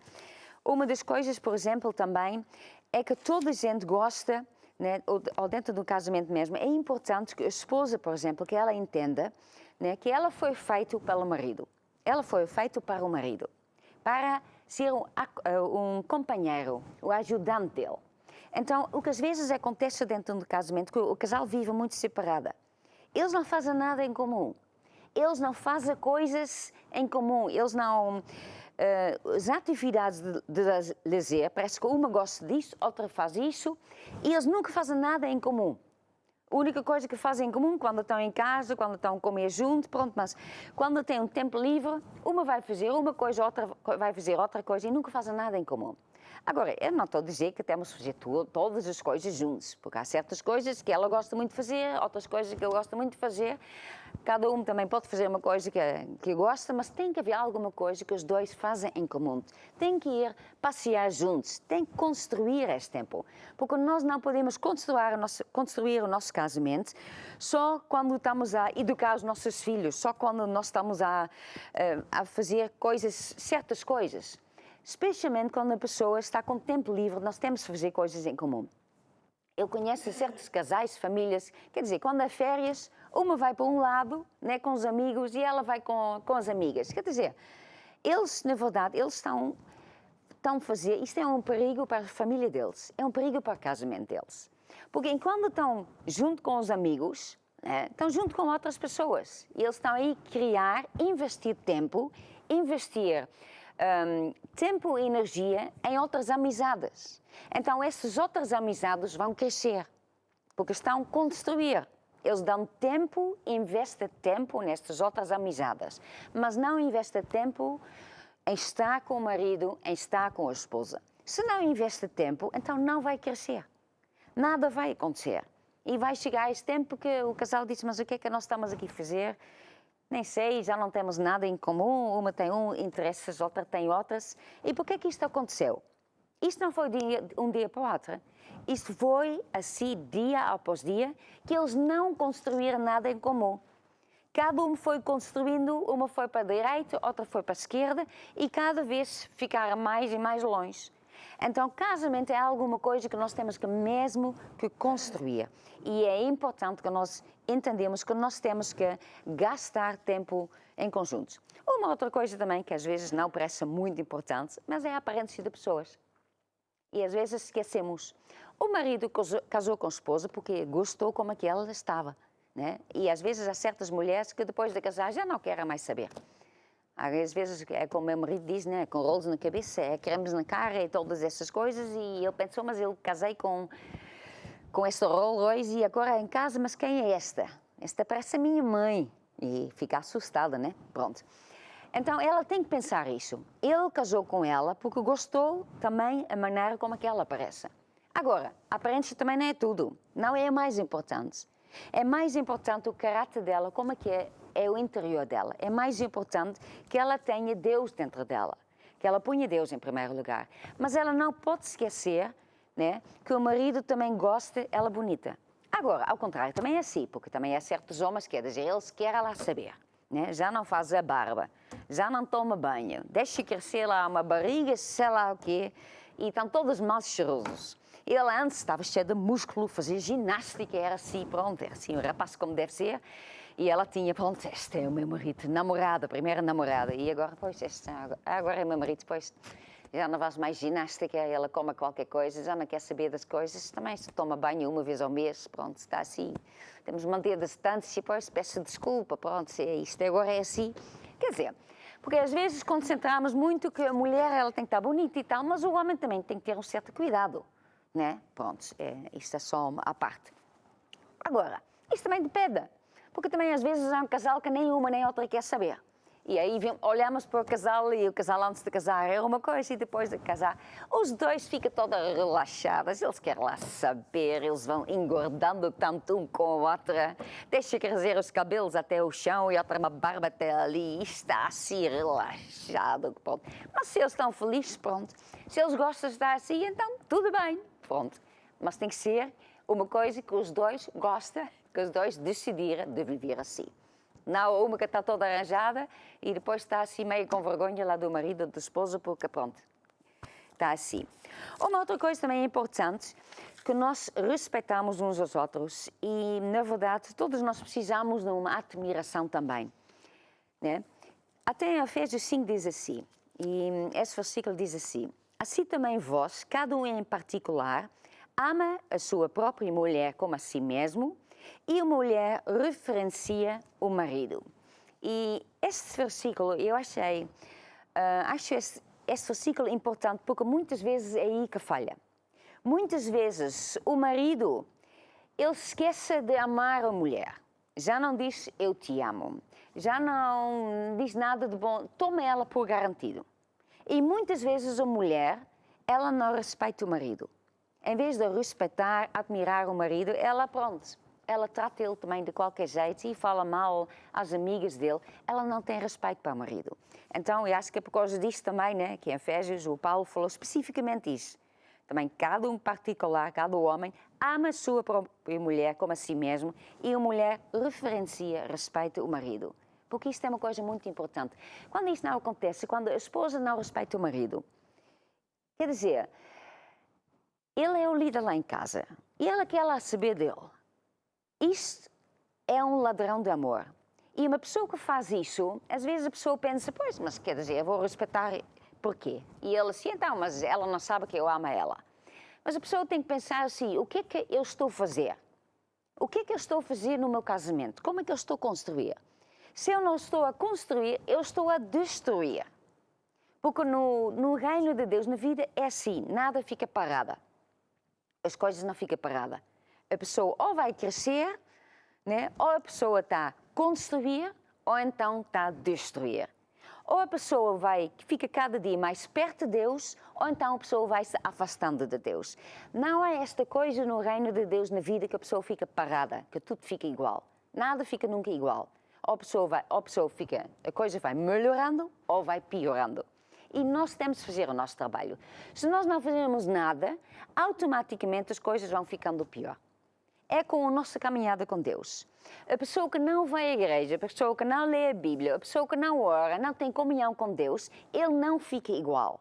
Uma das coisas, por exemplo, também, é que toda a gente gosta, né, ou dentro do casamento mesmo, é importante que a esposa, por exemplo, que ela entenda, né, que ela foi feita pelo marido. Ela foi feita para o marido, para ser um companheiro, o ajudante dele. Então, o que às vezes acontece dentro do casamento, que o casal vive muito separado. Eles não fazem nada em comum. Eles não fazem coisas em comum. Eles não... as atividades de lazer, parece que uma gosta disso, outra faz isso, e eles nunca fazem nada em comum. A única coisa que fazem em comum, quando estão em casa, quando estão a comer junto, pronto, mas quando têm um tempo livre, uma vai fazer uma coisa, outra vai fazer outra coisa, e nunca fazem nada em comum. Agora, eu não estou a dizer que temos que fazer todas as coisas juntos, porque há certas coisas que ela gosta muito de fazer, outras coisas que ele gosta muito de fazer. Cada um também pode fazer uma coisa que gosta, mas tem que haver alguma coisa que os dois fazem em comum. Tem que ir passear juntos, tem que construir este tempo. Porque nós não podemos construir o nosso casamento só quando estamos a educar os nossos filhos, só quando nós estamos a fazer certas coisas. Especialmente quando a pessoa está com tempo livre, nós temos que fazer coisas em comum. Eu conheço certos casais, famílias, quer dizer, quando há férias, uma vai para um lado, né, com os amigos, e ela vai com as amigas. Quer dizer, eles, na verdade, eles estão a fazer, isto é um perigo para a família deles, é um perigo para o casamento deles. Porque enquanto estão junto com os amigos, né, estão junto com outras pessoas. E eles estão aí a criar, investir tempo, investir tempo e energia em outras amizades. Então, essas outras amizades vão crescer, porque estão a construir. Eles dão tempo, investem tempo nestas outras amizades, mas não investem tempo em estar com o marido, em estar com a esposa. Se não investe tempo, então não vai crescer. Nada vai acontecer. E vai chegar esse tempo que o casal diz, mas o que é que nós estamos aqui a fazer? Nem sei, já não temos nada em comum, uma tem interesses, outra tem outras. E por que é que isto aconteceu? Isto não foi um dia para o outro. Isto foi assim, dia após dia, que eles não construíram nada em comum. Cada um foi construindo, uma foi para a direita, outra foi para a esquerda, e cada vez ficaram mais e mais longe. Então, casamento é alguma coisa que nós temos que mesmo que construir. E é importante que nós entendemos que nós temos que gastar tempo em conjunto. Uma outra coisa também, que às vezes não parece muito importante, mas é a aparência de pessoas. E às vezes esquecemos. O marido casou com a esposa porque gostou como é que ela estava, né? E às vezes há certas mulheres que depois de casar já não querem mais saber. Às vezes é como o meu marido diz, né? Com rolos na cabeça, é cremes na cara e todas essas coisas. E ele pensou, mas eu casei com este Rolls Royce e agora em casa, mas quem é esta? Esta parece a minha mãe. E fica assustada, né? Pronto. Então ela tem que pensar isso. Ele casou com ela porque gostou também a maneira como é que ela aparece. Agora, a aparência também não é tudo. Não é a mais importante. É mais importante o caráter dela, como é que é o interior dela. É mais importante que ela tenha Deus dentro dela, que ela ponha Deus em primeiro lugar. Mas ela não pode esquecer, né, que o marido também gosta dela bonita. Agora, ao contrário, também é assim, porque também há certos homens que, quer dizer, eles querem lá saber, né? Já não faz a barba, já não toma banho, deixa crescer lá uma barriga, sei lá o quê, e estão todos mal cheirosos. Ele antes estava cheio de músculo, fazia ginástica, era assim, pronto, era assim, um rapaz como deve ser. E ela tinha, pronto, este é o meu marido, namorada, primeira namorada. E agora, pois, agora é meu marido, pois, já não faz mais ginástica, ela come qualquer coisa, já não quer saber das coisas. Também se toma banho uma vez ao mês, pronto, está assim. Temos de manter a distância, pois, peço desculpa, pronto, é isto, agora é assim. Quer dizer, porque às vezes concentramos muito que a mulher, ela tem que estar bonita e tal, mas o homem também tem que ter um certo cuidado, né? Pronto, isto é só uma à parte. Agora, isto também depende. Porque também às vezes há um casal que nem uma nem outra quer saber. E aí olhamos para o casal e o casal antes de casar é uma coisa e depois de casar os dois ficam todos relaxados, eles querem lá saber, eles vão engordando tanto um com a outra, deixa crescer os cabelos até o chão e outra uma barba até ali e está assim relaxado. Pronto. Mas se eles estão felizes, pronto. Se eles gostam de estar assim, então tudo bem, pronto. Mas tem que ser uma coisa que os dois gostam, que os dois decidiram de viver assim. Não uma que está toda arranjada e depois está assim meio com vergonha lá do marido ou do esposo porque pronto, está assim. Uma outra coisa também importante, que nós respeitamos uns aos outros e, na verdade, todos nós precisamos de uma admiração também, né? Até em Efésios 5 diz assim, e esse versículo diz assim, assim também vós, cada um em particular, ama a sua própria mulher como a si mesmo, e a mulher referencia o marido. E este versículo, eu acho este versículo importante porque muitas vezes é aí que falha. Muitas vezes o marido, ele esquece de amar a mulher. Já não diz eu te amo. Já não diz nada de bom. Toma ela por garantido. E muitas vezes a mulher, ela não respeita o marido. Em vez de respeitar, admirar o marido, ela pronto. Ela trata ele também de qualquer jeito e fala mal às amigas dele. Ela não tem respeito para o marido. Então, eu acho que é por causa disso também, né, que em Efésios o Paulo falou especificamente isso. Também cada um particular, cada homem, ama a sua própria mulher como a si mesmo e a mulher referencia, respeita o marido. Porque isto é uma coisa muito importante. Quando isso não acontece, quando a esposa não respeita o marido, quer dizer, ele é o líder lá em casa e ela quer lá saber dele. Isto é um ladrão de amor. E uma pessoa que faz isso, às vezes a pessoa pensa, pois, mas quer dizer, eu vou respeitar, porquê? E ele assim, então, mas ela não sabe que eu amo ela. Mas a pessoa tem que pensar assim, o que é que eu estou a fazer? O que é que eu estou a fazer no meu casamento? Como é que eu estou a construir? Se eu não estou a construir, eu estou a destruir. Porque no reino de Deus, na vida, é assim, nada fica parada. As coisas não ficam paradas. A pessoa ou vai crescer, né? Ou a pessoa está a construir, ou então está a destruir. Ou a pessoa fica cada dia mais perto de Deus, ou então a pessoa vai se afastando de Deus. Não há esta coisa no reino de Deus na vida que a pessoa fica parada, que tudo fica igual. Nada fica nunca igual. Ou a coisa vai melhorando ou vai piorando. E nós temos de fazer o nosso trabalho. Se nós não fazermos nada, automaticamente as coisas vão ficando pior. É com a nossa caminhada com Deus. A pessoa que não vai à igreja, a pessoa que não lê a Bíblia, a pessoa que não ora, não tem comunhão com Deus, ele não fica igual.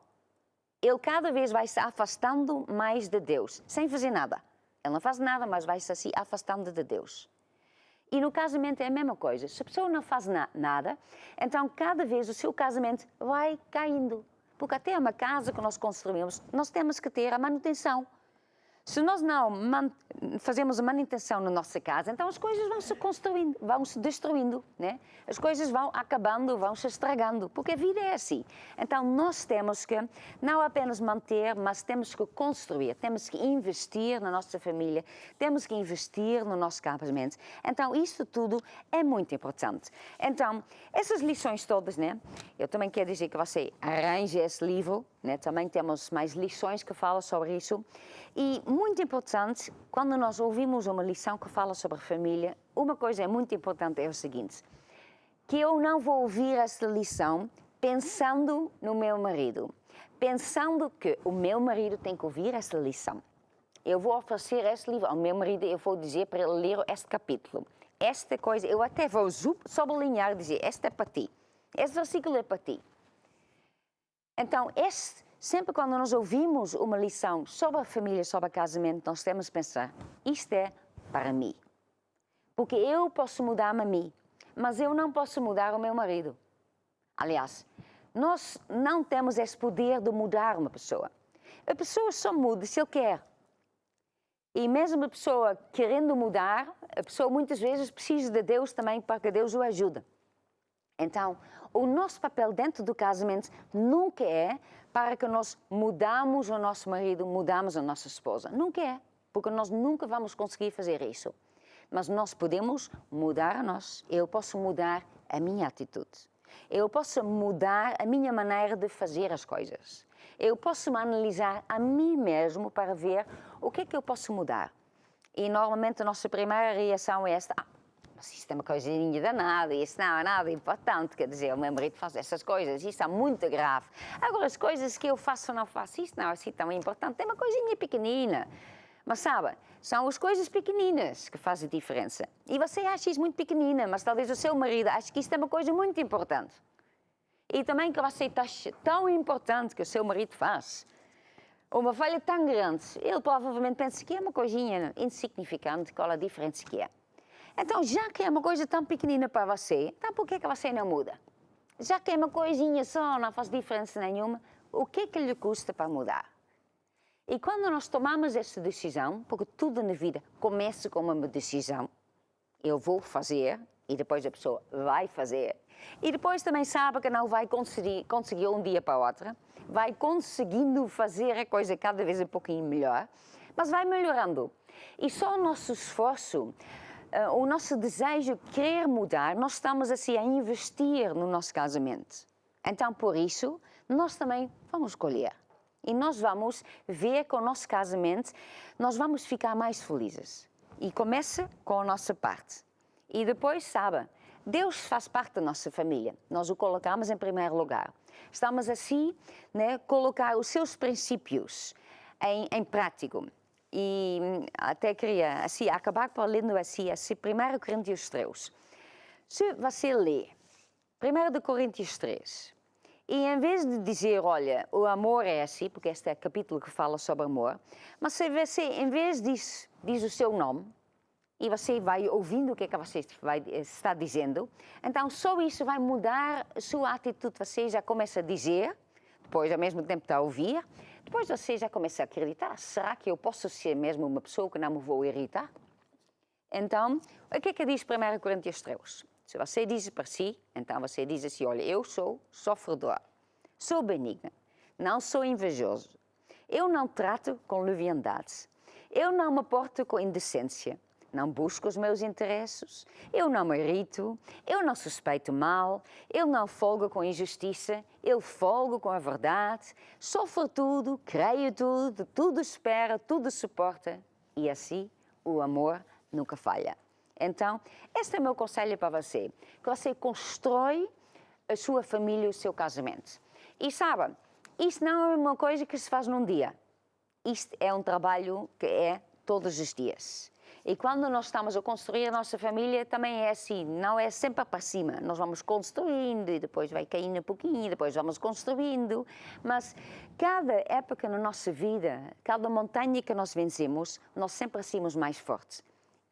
Ele cada vez vai se afastando mais de Deus, sem fazer nada. Ele não faz nada, mas vai se assim afastando de Deus. E no casamento é a mesma coisa. Se a pessoa não faz nada, então cada vez o seu casamento vai caindo. Porque até uma casa que nós construímos, nós temos que ter a manutenção. Se nós não fazemos a manutenção na nossa casa, então as coisas vão se construindo, vão se destruindo, né? As coisas vão acabando, vão se estragando, porque a vida é assim. Então nós temos que não apenas manter, mas temos que construir, temos que investir na nossa família, temos que investir no nosso casamento. Então isso tudo é muito importante. Então essas lições todas, né? Eu também quero dizer que você arranje esse livro, né? Também temos mais lições que falam sobre isso. E muito importante, quando nós ouvimos uma lição que fala sobre família, uma coisa é muito importante, é o seguinte, que eu não vou ouvir essa lição pensando no meu marido, pensando que o meu marido tem que ouvir essa lição. eu vou oferecer este livro ao meu marido, eu vou dizer para ele ler este capítulo. Esta coisa, eu até vou sublinhar e dizer, este é para ti, este versículo é para ti. Então, sempre quando nós ouvimos uma lição sobre a família, sobre o casamento, nós temos que pensar, isto é para mim. Porque eu posso mudar-me a mim, mas eu não posso mudar o meu marido. Aliás, nós não temos esse poder de mudar uma pessoa. A pessoa só muda se ele quer. E mesmo a pessoa querendo mudar, a pessoa muitas vezes precisa de Deus também para que Deus o ajude. Então, o nosso papel dentro do casamento nunca é para que nós mudamos o nosso marido, mudamos a nossa esposa. Nunca é, porque nós nunca vamos conseguir fazer isso. Mas nós podemos mudar a nós. Eu posso mudar a minha atitude. Eu posso mudar a minha maneira de fazer as coisas. Eu posso me analisar a mim mesmo para ver o que é que eu posso mudar. E normalmente a nossa primeira reação é esta, mas isto é uma coisinha danada, isso não é nada importante, quer dizer, o meu marido faz essas coisas, isto é muito grave. Agora, as coisas que eu faço ou não faço, isto não é assim tão importante, é uma coisinha pequenina. Mas sabe, são as coisas pequeninas que fazem a diferença. E você acha isso muito pequenina, mas talvez o seu marido ache que isto é uma coisa muito importante. E também que você acha tão importante que o seu marido faz. Uma falha tão grande, ele provavelmente pensa que é uma coisinha insignificante, qual a diferença que é. Então, já que é uma coisa tão pequenina para você, então por que é que você não muda? Já que é uma coisinha só, não faz diferença nenhuma, o que é que lhe custa para mudar? E quando nós tomamos essa decisão, porque tudo na vida começa com uma decisão, eu vou fazer, e depois a pessoa vai fazer, e depois também sabe que não vai conseguir um dia para o outro, vai conseguindo fazer a coisa cada vez um pouquinho melhor, mas vai melhorando. E só o nosso esforço, o nosso desejo de querer mudar, nós estamos assim a investir no nosso casamento. Então, por isso, nós também vamos escolher. E nós vamos ver que o nosso casamento, nós vamos ficar mais felizes. E começa com a nossa parte. E depois, sabe, Deus faz parte da nossa família. Nós o colocamos em primeiro lugar. Estamos assim, né, colocar os seus princípios em prático. E até queria assim, acabar por lendo assim 1 Coríntios 3. Se você lê 1 Coríntios 3, e em vez de dizer, olha, o amor é assim, porque este é o capítulo que fala sobre amor, mas se você, em vez disso, diz o seu nome, e você vai ouvindo o que é que você está dizendo, então só isso vai mudar a sua atitude. Você já começa a dizer, depois ao mesmo tempo está a ouvir, depois você já começa a acreditar. Será que eu posso ser mesmo uma pessoa que não me vou irritar? Então, o que é que diz 1 Coríntios 3? Se você diz para si, então você diz assim, olha, eu sou sofredor, sou benigna, não sou invejoso, eu não trato com leviandade, eu não me porto com indecência, não busco os meus interesses, eu não me irrito, eu não suspeito mal, eu não folgo com injustiça, eu folgo com a verdade, sofro tudo, creio tudo, tudo espera, tudo suporta, e assim o amor nunca falha. Então, este é o meu conselho para você, que você constrói a sua família, o seu casamento. E sabe, isto não é uma coisa que se faz num dia. Isto é um trabalho que é todos os dias. E quando nós estamos a construir a nossa família, também é assim, não é sempre para cima. Nós vamos construindo e depois vai caindo um pouquinho, e depois vamos construindo. Mas cada época na nossa vida, cada montanha que nós vencemos, nós sempre saímos mais fortes.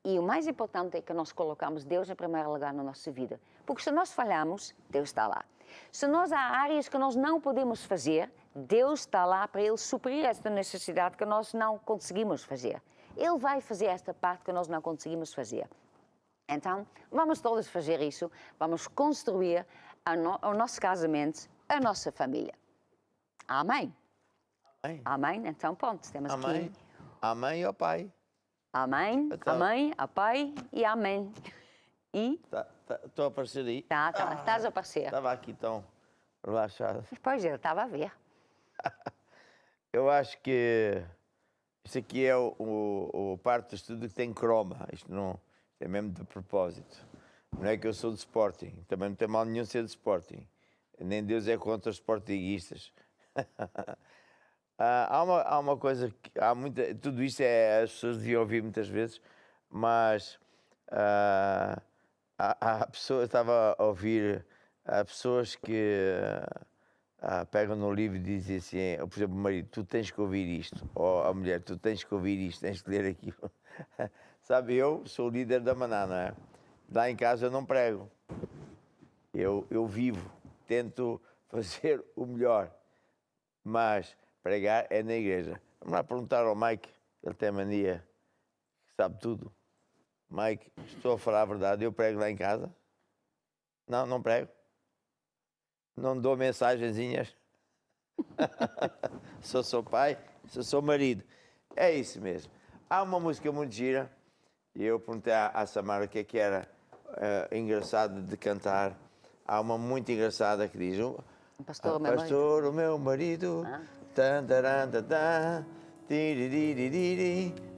E o mais importante é que nós colocamos Deus em primeiro lugar na nossa vida. Porque se nós falhamos, Deus está lá. Se nós há áreas que nós não podemos fazer, Deus está lá para Ele suprir esta necessidade que nós não conseguimos fazer. Ele vai fazer esta parte que nós não conseguimos fazer. Então, vamos todos fazer isso. Vamos construir o nosso casamento, a nossa família. Amém? Amém. Amém? Então, pronto, temos Amém. aqui... Amém ao Pai. Amém, Então- amém, a Pai e amém. E? Estou a aparecer aí? Estás a aparecer. Estava aqui tão relaxado. Pois, ele estava a ver. Eu acho que isso aqui é o parte do estudo que tem croma. Isto não isto é mesmo de propósito. Não é que eu sou de Sporting. Também não tem mal nenhum ser de Sporting. Nem Deus é contra os sportinguistas. Há uma coisa que tudo isto as pessoas deviam ouvir muitas vezes, mas há pessoas, estava a ouvir, há pessoas que pegam no livro e dizem assim, por exemplo, o marido, tu tens que ouvir isto, ou a mulher, tu tens que ouvir isto, tens que ler aquilo. Sabe, eu sou o líder da Maná, não é? Lá em casa eu não prego, eu vivo, tento fazer o melhor, mas pregar é na igreja. Vamos lá perguntar ao Mike, ele tem mania, sabe tudo. Mike, estou a falar a verdade, eu prego lá em casa? Não, não prego. Não dou mensagenzinhas. Sou pai, sou marido. É isso mesmo. Há uma música muito gira, e eu perguntei à Samara o que era engraçado de cantar. Há uma muito engraçada que diz... Pastor, Pastor, o meu marido...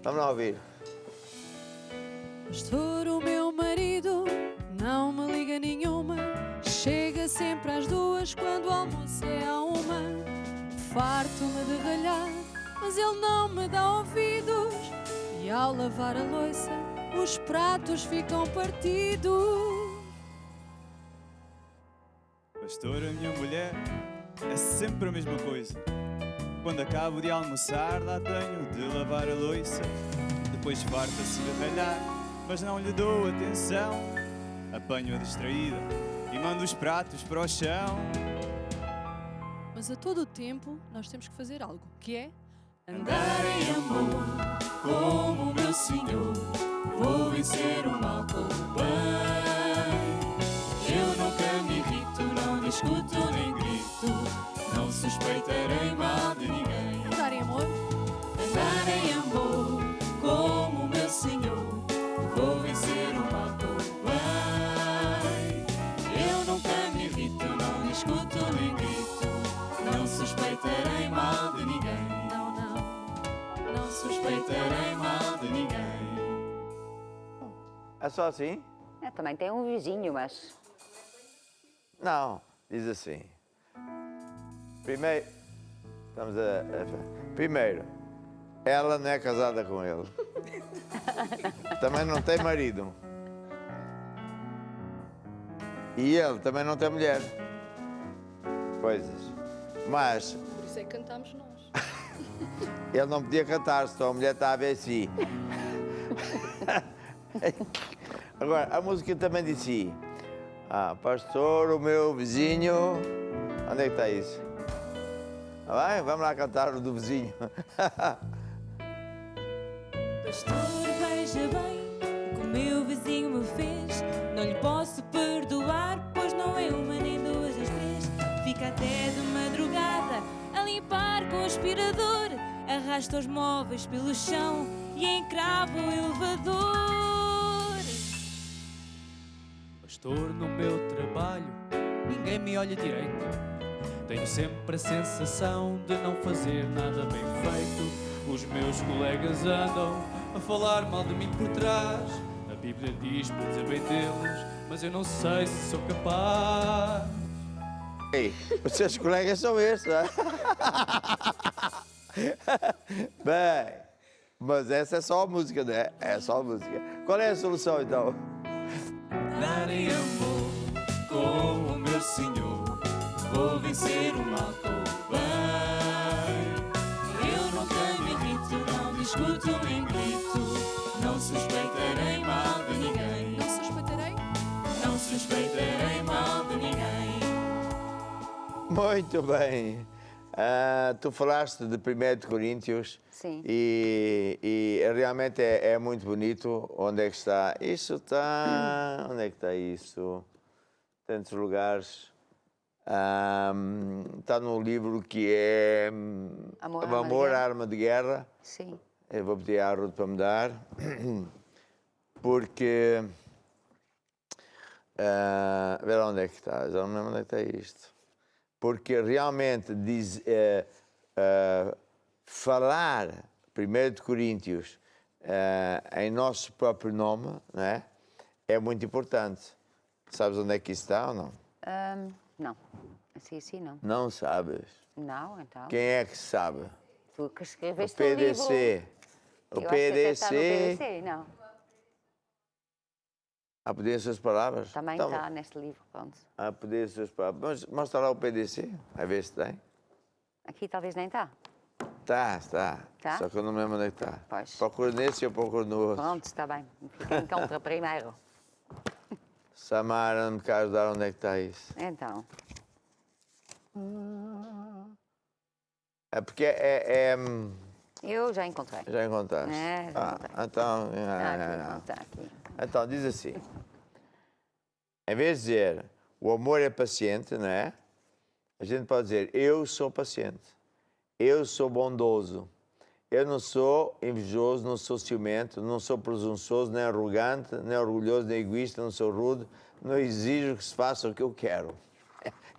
Vamos lá ouvir. Pastor, o meu marido não me liga nenhuma. Chega sempre às 2 quando o almoço é à 1. Farto-me de ralhar, mas ele não me dá ouvidos. E ao lavar a louça, os pratos ficam partidos. Pastor, a minha mulher é sempre a mesma coisa. Quando acabo de almoçar, lá tenho de lavar a louça. Depois farta-se de ralhar, mas não lhe dou atenção. Apanho-a distraída e mando os pratos para o chão. Mas a todo o tempo nós temos que fazer algo, que é andar em amor, como o meu Senhor. Vou vencer o mal com o bem. Eu nunca me irrito, não discuto nem grito. Não suspeitarei mal de ninguém. andar em amor. Andar em amor, como o meu Senhor. Vou vencer o mal com o bem. Eu nunca me irrito, não discuto nem grito. Não suspeitarei mal de ninguém. Não, não. Não suspeitarei mal de ninguém. É só assim? Também tem um vizinho, mas... Não, diz assim. Primeiro, primeiro, ela não é casada com ele. Também não tem marido. E ele também não tem mulher. Coisas. Mas Por isso é que cantamos nós. ele não podia cantar, senão a mulher está a ver assim. Agora, a música também disse: pastor, o meu vizinho. Onde é que está isso? Vai, vamos lá cantar o do vizinho. Pastor, veja bem o que o meu vizinho me fez. Não lhe posso perdoar, pois não é uma nem duas as três. Fica até de madrugada a limpar com o aspirador. Arrasta os móveis pelo chão e encrava o elevador. Pastor, no meu trabalho ninguém me olha direito. Tenho sempre a sensação de não fazer nada bem feito. Os meus colegas andam a falar mal de mim por trás. A Bíblia diz para dizer bem deles, mas eu não sei se sou capaz. Ei, os seus colegas são estes, não é? Bem, mas essa é só a música, não é? É só a música. Qual é a solução, então? Andar em amor com o meu Senhor. Vou vencer o mal com o bem. Eu nunca me irrito, não discuto nem grito. Não suspeitarei mal de ninguém. Não suspeitarei? Não suspeitarei mal de ninguém. Muito bem. Tu falaste de 1 Coríntios. Sim. E realmente é muito bonito. Onde é que está? Isso está... Onde é que está isso? Tantos lugares. Está no livro que é Amor, Arma de Guerra. Sim. Eu vou pedir à Ruth para me dar. Porque... Vê lá onde é que está. Já não me lembro onde é que está isto. Porque realmente diz... falar 1 de Coríntios em nosso próprio nome, não é? É muito importante. Sabes onde é que isso está ou não? Não. Assim não. Não sabes? Não, então. Quem é que sabe? Tu que O escreveste o livro. PDC. O Eu acho que até está no PDC. PDC, não. A poder as suas palavras? Também Então, está neste livro, pronto. A poder as suas palavras. Mas mostra lá o PDC, a ver se tem. Aqui talvez nem está. Está. Tá? Só que eu não me lembro onde é que está. Pois. Procuro nesse e eu procuro no outro. Pronto, está bem. Fica em contra primeiro. Samara, não me quer ajudar onde é que está isso. Então. É porque Eu já encontrei. Já encontraste? É, já encontrei. Então... Está aqui. Então, diz assim. Em vez de dizer o amor é paciente, não é? A gente pode dizer eu sou paciente. Eu sou bondoso. Eu não sou invejoso, não sou ciumento, não sou presunçoso, nem arrogante, nem orgulhoso, nem egoísta, não sou rude, não exijo que se faça o que eu quero.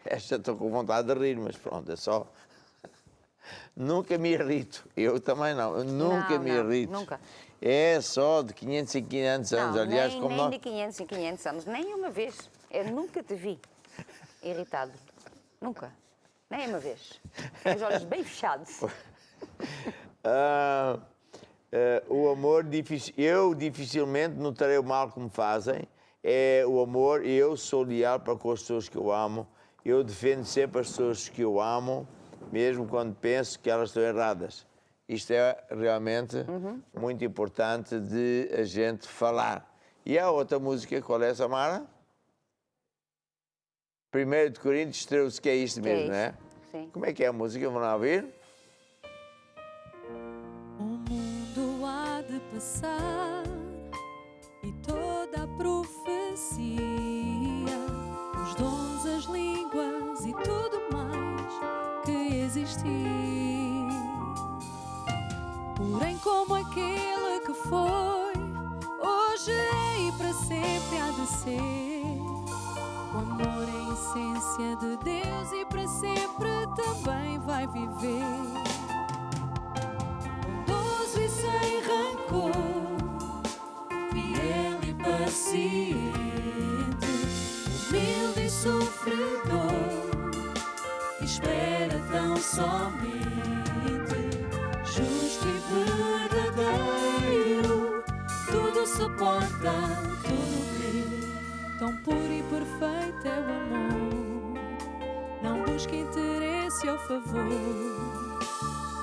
Esta estou com vontade de rir, mas pronto, é só... Nunca me irrito. Eu também não. Eu nunca me irrito. Nunca. É só de 500 em 500 anos. Não, Aliás, nem, como nem nós... de 500 em 500 anos. Nem uma vez. Eu nunca te vi irritado. Nunca. Nem uma vez. Com os olhos bem fechados. O amor, eu dificilmente notarei o mal que me fazem. É o amor, eu sou leal para com as pessoas que eu amo. Eu defendo sempre as pessoas que eu amo, mesmo quando penso que elas estão erradas. Isto é realmente muito importante de a gente falar. E a outra música, qual é, Samara? 1 de Coríntios 13, que é isto mesmo, não é? Sim. Como é que é a música? Vamos lá ouvir? O mundo há de passar e toda a profecia, os dons, as línguas e tudo mais que existir. Porém, como aquele que foi, hoje é e para sempre há de ser. O amor é a essência de Deus e para sempre também vai viver. Bondoso e sem rancor, fiel e paciente, humilde e sofredor, espera tão somente, justo e verdadeiro, tudo suporta, tudo crê. Tão puro e perfeito é o amor, não busca interesse ou favor,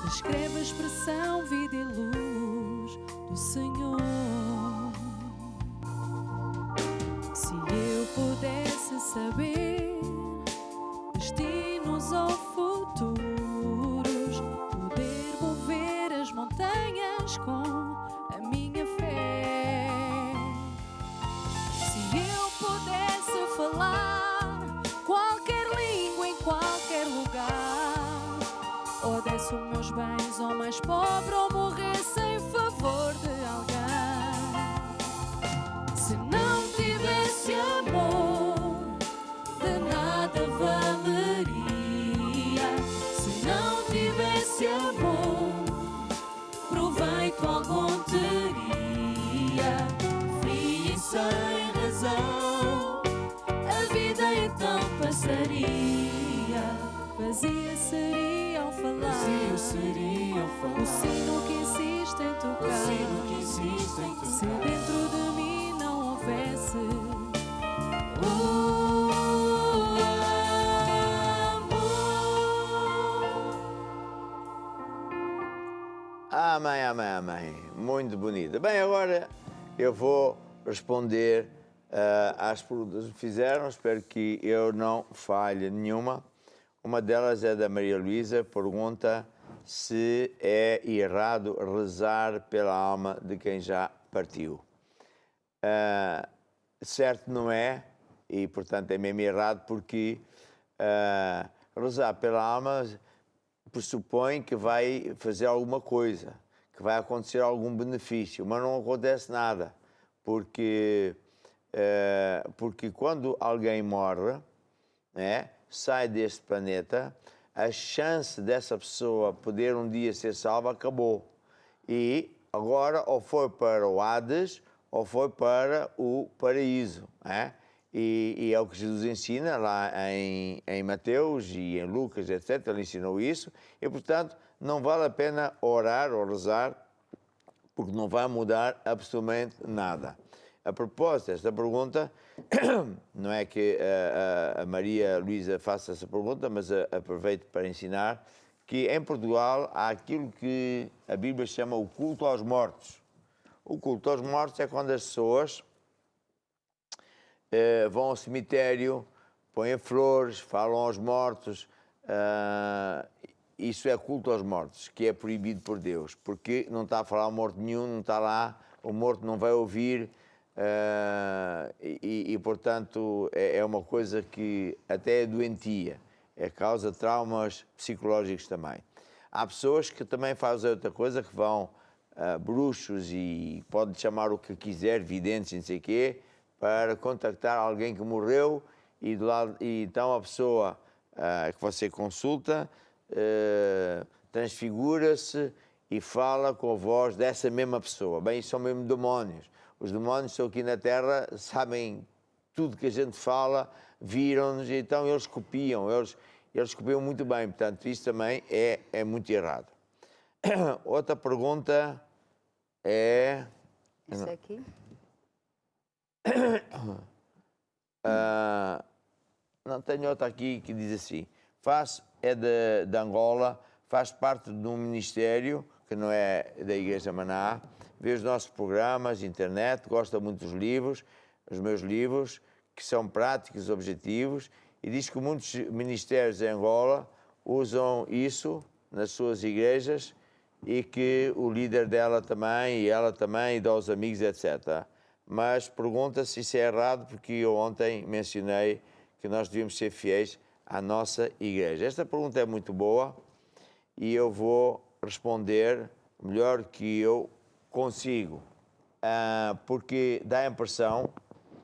descreve a expressão, vida e luz do Senhor. Se eu pudesse saber destinos ou futuros, poder mover as montanhas com a minha fé. Se eu pudesse falar qualquer língua em qualquer lugar, ou desse os meus bens ao mais pobre, ou morresse em favor de alguém, se não tivesse amor, de nada valeria. Se não tivesse amor, proveito algum teria. Fria e sem razão, a vida então passaria. Vazia seria ao falar, o sino que insiste em tocar, se dentro de mim não houvesse o Amém, amém, amém. Muito bonita. Bem, agora eu vou responder às perguntas que fizeram. Espero que eu não falhe nenhuma. Uma delas é da Maria Luísa. Pergunta se é errado rezar pela alma de quem já partiu. Certo não é, e portanto é mesmo errado, porque rezar pela alma pressupõe que vai fazer alguma coisa, que vai acontecer algum benefício, mas não acontece nada, porque quando alguém morre, né, sai deste planeta, a chance dessa pessoa poder um dia ser salva acabou. E agora ou foi para o Hades ou foi para o paraíso, né? E é o que Jesus ensina lá em Mateus e em Lucas, etc. Ele ensinou isso. E, portanto, não vale a pena orar ou rezar, porque não vai mudar absolutamente nada. A propósito desta pergunta, não é que a Maria Luísa faça essa pergunta, mas aproveito para ensinar que em Portugal há aquilo que a Bíblia chama o culto aos mortos. O culto aos mortos é quando as pessoas vão ao cemitério, põem flores, falam aos mortos. Isso é culto aos mortos, que é proibido por Deus, porque não está a falar morto nenhum, não está lá, o morto não vai ouvir, portanto, é uma coisa que até é doentia, causa traumas psicológicos também. Há pessoas que também fazem outra coisa, que vão bruxos e pode chamar o que quiser, videntes, não sei o quê, para contactar alguém que morreu e então a pessoa que você consulta transfigura-se e fala com a voz dessa mesma pessoa. Bem, isso são mesmo demónios. Os demónios estão aqui na Terra, sabem tudo que a gente fala, viram-nos, então eles copiam, eles copiam muito bem, portanto, isso também é muito errado. Outra pergunta é... Isso aqui? Não, tenho outra aqui que diz assim, é de Angola, faz parte de um ministério que não é da Igreja Maná, vê os nossos programas, internet, gosta muito dos livros, os meus livros, que são práticos, objetivos, e diz que muitos ministérios em Angola usam isso nas suas igrejas e que o líder dela também, e ela também, e dá aos amigos, etc. Mas pergunta se isso é errado, porque eu ontem mencionei que nós devíamos ser fiéis à nossa igreja. Esta pergunta é muito boa e eu vou responder melhor que eu consigo, porque dá a impressão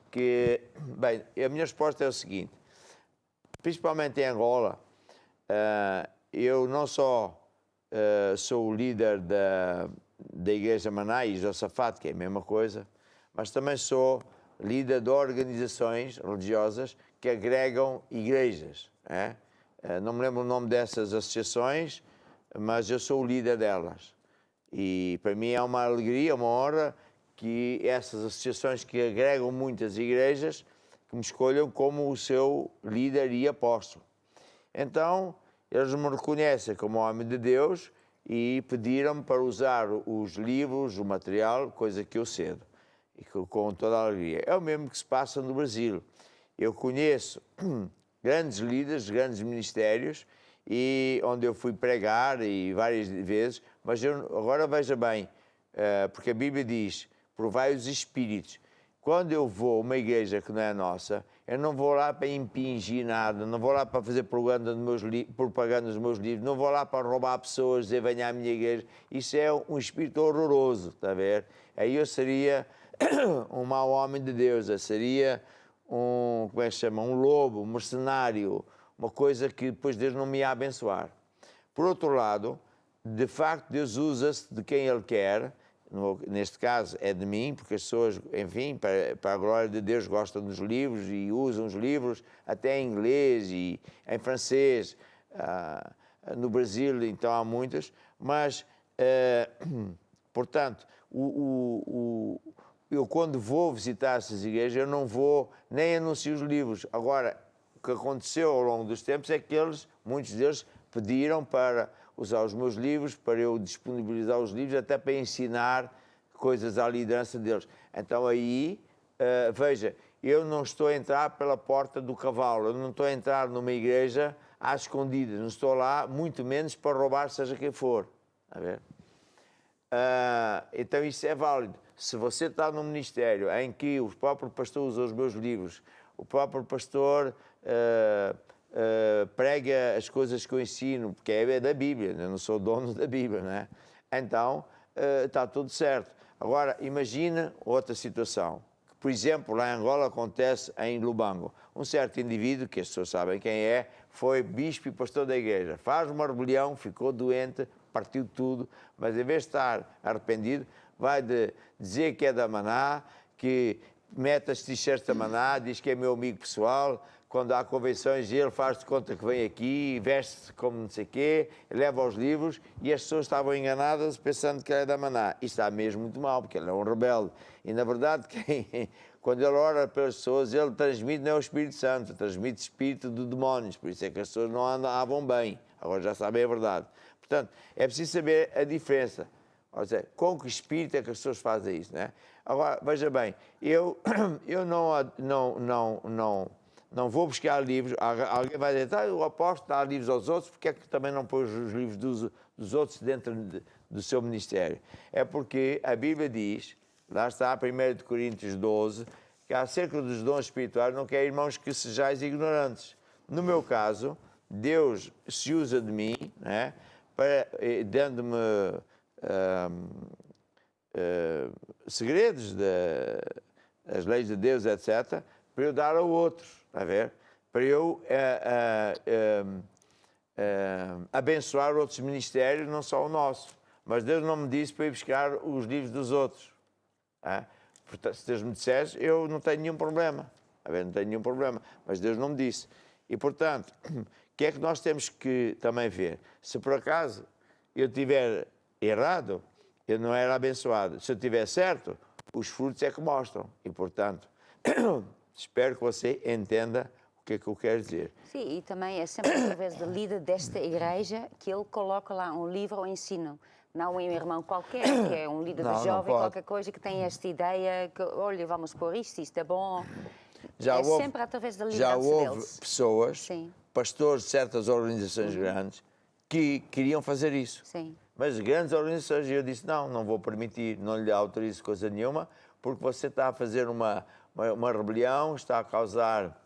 que... Bem, a minha resposta é o seguinte, principalmente em Angola, eu não só sou o líder da Igreja Maná e Josafate, que é a mesma coisa, mas também sou líder de organizações religiosas que agregam igrejas. Não me lembro o nome dessas associações, mas eu sou o líder delas. E para mim é uma alegria, uma honra que essas associações que agregam muitas igrejas que me escolham como o seu líder e apóstolo. Então, eles me reconhecem como homem de Deus e pediram-me para usar os livros, o material, coisa que eu cedo, e com toda a alegria. É o mesmo que se passa no Brasil. Eu conheço grandes líderes, grandes ministérios, e onde eu fui pregar e várias vezes, mas agora veja bem, porque a Bíblia diz, provai os espíritos. Quando eu vou a uma igreja que não é nossa, eu não vou lá para impingir nada, não vou lá para fazer propaganda dos meus livros, não vou lá para roubar pessoas, dizer venha à minha igreja. Isso é um espírito horroroso, está a ver? Aí eu seria um mau homem de Deus, eu seria como é que se chama? Um lobo, um mercenário, uma coisa que depois Deus não me ia abençoar. Por outro lado, de facto, Deus usa-se de quem Ele quer, neste caso é de mim, porque as pessoas, enfim, para a glória de Deus, gostam dos livros e usam os livros até em inglês e em francês. No Brasil, então, há muitas, mas, portanto, eu quando vou visitar essas igrejas, eu não vou nem anuncio os livros. Agora, o que aconteceu ao longo dos tempos é que muitos deles pediram para usar os meus livros, para eu disponibilizar os livros, até para ensinar coisas à liderança deles. Então aí, veja, eu não estou a entrar pela porta do cavalo, eu não estou a entrar numa igreja às escondidas, não estou lá, muito menos para roubar seja quem for. A ver? Então isso é válido. Se você está num ministério em que o próprio pastor usa os meus livros, o próprio pastor prega as coisas que eu ensino, porque é da Bíblia, eu não sou dono da Bíblia, não é? Então, está tudo certo. Agora, imagina outra situação. Por exemplo, lá em Angola acontece em Lubango. Um certo indivíduo, que as pessoas sabem quem é, foi bispo e pastor da igreja. Faz uma rebelião, ficou doente, partiu tudo, mas em vez de estar arrependido, vai dizer que é da Maná, que mete as t-shirts da Maná, diz que é meu amigo pessoal, quando há convenções, ele faz de conta que vem aqui, veste-se como não sei o quê, leva os livros e as pessoas estavam enganadas pensando que ele é da Maná. Isto está mesmo muito mal, porque ele é um rebelde. E, na verdade, quando ele ora pelas pessoas, ele transmite não é o Espírito Santo, transmite o espírito de demónios. Por isso é que as pessoas não andavam bem. Agora já sabem a verdade. Portanto, é preciso saber a diferença. Ou seja, com que espírito é que as pessoas fazem isso, não é? Agora, veja bem, eu não vou buscar livros. Alguém vai dizer, o apóstolo dá livros aos outros, porque é que também não pôs os livros dos outros dentro do seu ministério? É porque a Bíblia diz, lá está, 1 Coríntios 12, que acerca dos dons espirituais não quer, irmãos, que sejais ignorantes. No meu caso, Deus se usa de mim, né, dando-me segredos das leis de Deus, etc., para eu dar a outros, está a ver? Para eu abençoar outros ministérios, não só o nosso. Mas Deus não me disse para ir buscar os livros dos outros. Portanto, se Deus me dissesse, eu não tenho nenhum problema. Está a ver? Não tenho nenhum problema. Mas Deus não me disse. E, portanto, o que é que nós temos que também ver? Se por acaso eu estiver errado, eu não era abençoado. Se eu estiver certo, os frutos é que mostram. E, portanto, espero que você entenda o que é que eu quero dizer. Sim, e também é sempre através do líder desta igreja que ele coloca lá um livro ou ensino. Não um irmão qualquer, que é um líder de jovem, qualquer coisa, que tem esta ideia, que, olha, vamos pôr isto é bom. Sempre através da liderança deles. Já houve pessoas, sim, pastores de certas organizações grandes, que queriam fazer isso. Sim. Mas grandes organizações, eu disse, não vou permitir, não lhe autorizo coisa nenhuma, porque você está a fazer uma rebelião, está a causar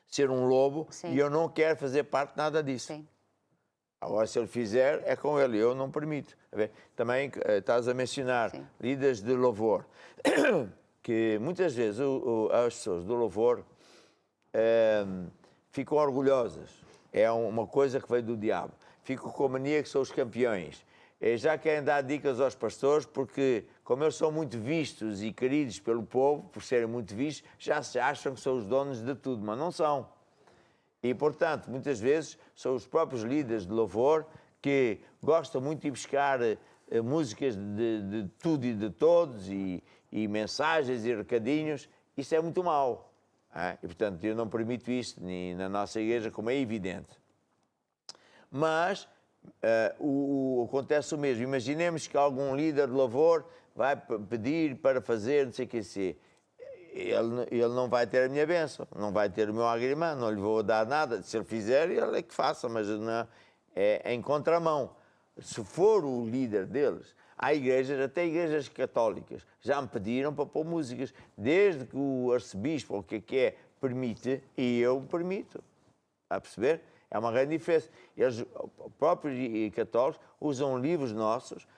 ser um lobo, sim, e eu não quero fazer parte de nada disso. Sim. Agora, se ele fizer, é com ele, eu não permito. Também estás a mencionar, sim, líderes de louvor, que muitas vezes as pessoas do louvor ficam orgulhosas. É uma coisa que veio do diabo. Ficam com a mania que são os campeões. Já querem dar dicas aos pastores, porque, como eles são muito vistos e queridos pelo povo, por serem muito vistos, já se acham que são os donos de tudo, mas não são. E, portanto, muitas vezes são os próprios líderes de louvor que gostam muito de buscar músicas de tudo e de todos, e mensagens e recadinhos. Isso é muito mau. E, portanto, eu não permito isto nem na nossa igreja, como é evidente. Mas acontece o mesmo. Imaginemos que algum líder de louvor vai pedir para fazer não sei o que ser. Ele não vai ter a minha bênção, não vai ter o meu agrimã, não lhe vou dar nada. Se ele fizer, ele é que faça, mas não, é em contramão. Se for o líder deles, há igrejas, até igrejas católicas, já me pediram para pôr músicas, desde que o arcebispo, o que é, permite, e eu permito. Está a perceber? É uma grande diferença. Eles, próprios católicos, usam livros nossos,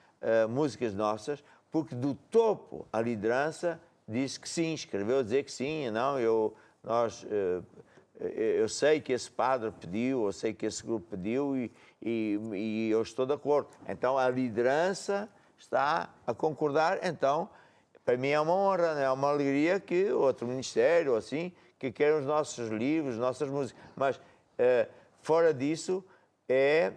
músicas nossas, porque do topo a liderança disse que sim, escreveu a dizer que sim, não, eu sei que esse padre pediu, eu sei que esse grupo pediu e eu estou de acordo. Então a liderança está a concordar, então para mim é uma honra, é uma alegria que outro ministério, assim, que quer os nossos livros, nossas músicas, mas fora disso é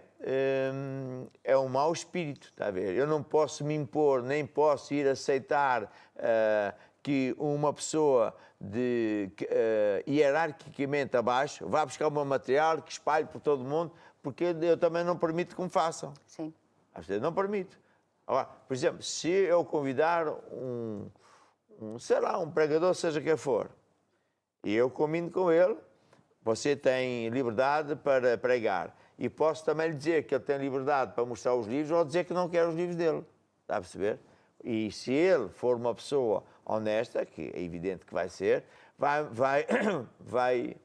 um mau espírito, está a ver? Eu não posso me impor, nem posso ir aceitar que uma pessoa hierarquicamente abaixo vá buscar o meu material, que espalhe por todo o mundo, porque eu também não permito que me façam. Sim. Não permito. Agora, por exemplo, se eu convidar sei lá, um pregador, seja quem for, e eu combino com ele, você tem liberdade para pregar. E posso também lhe dizer que ele tem liberdade para mostrar os livros ou dizer que não quer os livros dele. Está a perceber? E se ele for uma pessoa honesta, que é evidente que vai ser, vai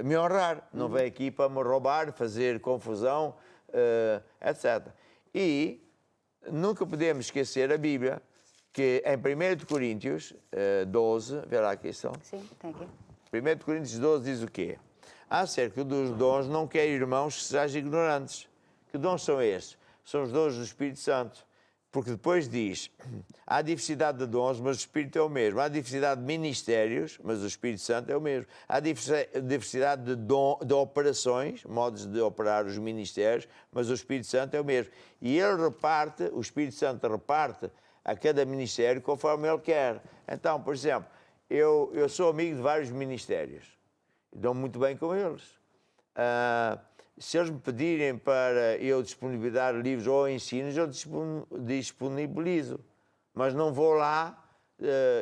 me honrar. Não vem aqui para me roubar, fazer confusão, etc. E nunca podemos esquecer a Bíblia, que em 1 Coríntios 12, vê lá aqui estão. Sim, tem aqui. 1 Coríntios 12 diz o quê? Acerca dos dons, não quero, irmãos, que sejais ignorantes. Que dons são estes? São os dons do Espírito Santo. porque depois diz, há diversidade de dons, mas o Espírito é o mesmo. Há diversidade de ministérios, mas o Espírito Santo é o mesmo. Há diversidade de operações, modos de operar os ministérios, mas o Espírito Santo é o mesmo. E ele reparte, o Espírito Santo reparte a cada ministério conforme ele quer. Então, por exemplo, eu sou amigo de vários ministérios, dou muito bem com eles. Se eles me pedirem para eu disponibilizar livros ou ensinos, eu disponibilizo. Mas não vou lá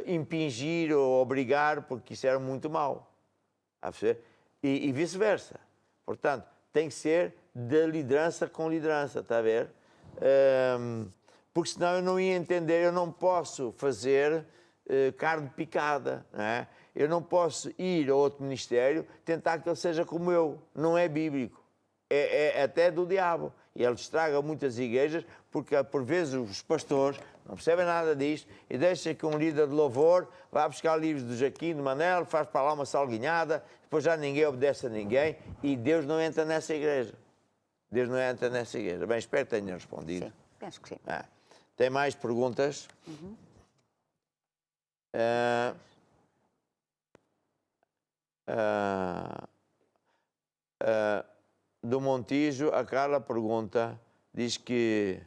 impingir ou obrigar, porque isso era muito mau. E vice-versa. Portanto, tem que ser de liderança com liderança, está a ver? Porque senão eu não ia entender, eu não posso fazer carne picada, não é? Eu não posso ir a outro ministério tentar que ele seja como eu. Não é bíblico. É até do diabo. E ele estraga muitas igrejas porque, por vezes, os pastores não percebem nada disto e deixam que um líder de louvor vá buscar livros do Jaquim, do Manel, faz para lá uma salguinhada, depois já ninguém obedece a ninguém e Deus não entra nessa igreja. Deus não entra nessa igreja. Bem, espero que tenham respondido. Sim, penso que sim. Tem mais perguntas? Do Montijo, a Carla pergunta, diz que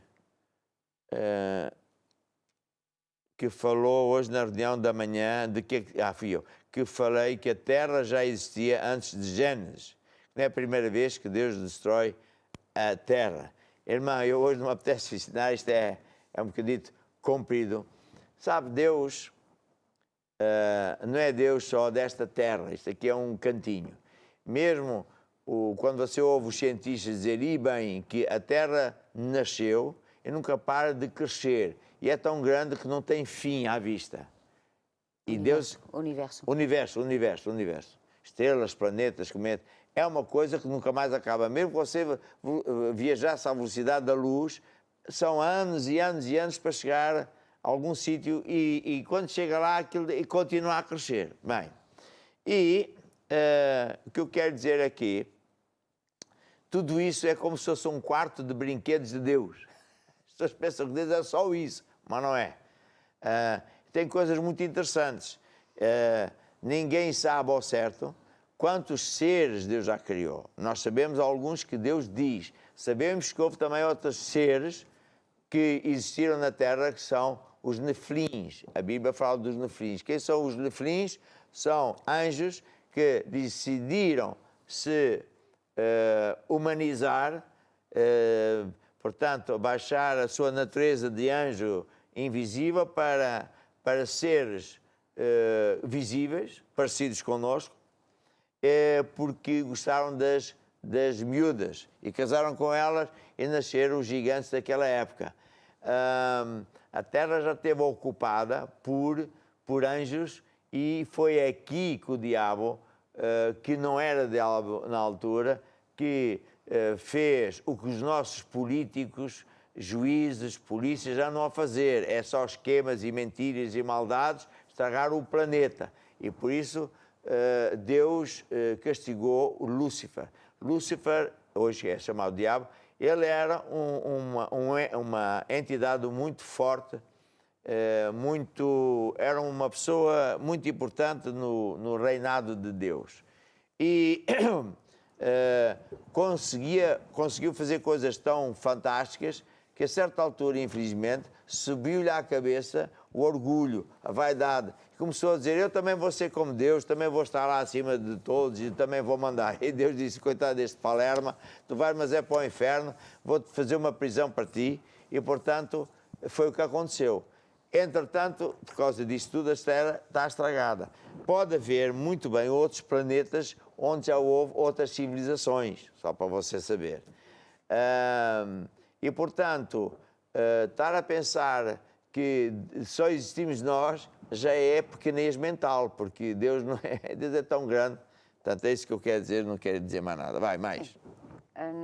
falou hoje na reunião da manhã de que fui eu, que falei que a Terra já existia antes de Gênesis. Não é a primeira vez que Deus destrói a Terra. Irmã, eu hoje não me apetece ensinar, isto é um bocadito comprido. Sabe, Deus não é Deus só desta Terra, isto aqui é um cantinho. Mesmo quando você ouve os cientistas dizerem bem que a Terra nasceu e nunca para de crescer e é tão grande que não tem fim à vista. E Universo. Estrelas, planetas, cometas. É uma coisa que nunca mais acaba. Mesmo que você viajasse à velocidade da luz, são anos e anos e anos para chegar a algum sítio e quando chega lá aquilo continua a crescer. Bem, o que eu quero dizer aqui, tudo isso é como se fosse um quarto de brinquedos de Deus. As pessoas pensam que Deus é só isso, mas não é. Tem coisas muito interessantes. Ninguém sabe ao certo quantos seres Deus já criou. Nós sabemos alguns que Deus diz. Sabemos que houve também outros seres que existiram na Terra, que são os nefilins. A Bíblia fala dos nefilins. Quem são os nefilins? São anjos que decidiram se humanizar, portanto, baixar a sua natureza de anjo invisível para seres visíveis, parecidos connosco, porque gostaram das miúdas e casaram com elas e nasceram os gigantes daquela época. A Terra já esteve ocupada por anjos e foi aqui que o diabo, que não era diabo na altura, que fez o que os nossos políticos, juízes, polícias já não a fazer. É só esquemas e mentiras e maldades, estragar o planeta. E por isso Deus castigou o Lúcifer. Lúcifer, hoje é chamado diabo, ele era uma entidade muito forte, era uma pessoa muito importante no reinado de Deus. E conseguiu fazer coisas tão fantásticas que a certa altura, infelizmente, subiu-lhe à cabeça o orgulho, a vaidade. Começou a dizer, eu também vou ser como Deus, também vou estar lá acima de todos e também vou mandar. E Deus disse, coitado deste Palerma, tu vais, mas é para o inferno, vou-te fazer uma prisão para ti. E, portanto, foi o que aconteceu. Entretanto, por causa disso tudo, a Terra está estragada. Pode haver, muito bem, outros planetas onde já houve outras civilizações, só para você saber. E, portanto, estar a pensar que só existimos nós já é pequenez mental, porque Deus não é, Deus é tão grande. Portanto, é isso que eu quero dizer, não quero dizer mais nada. Vai, mais.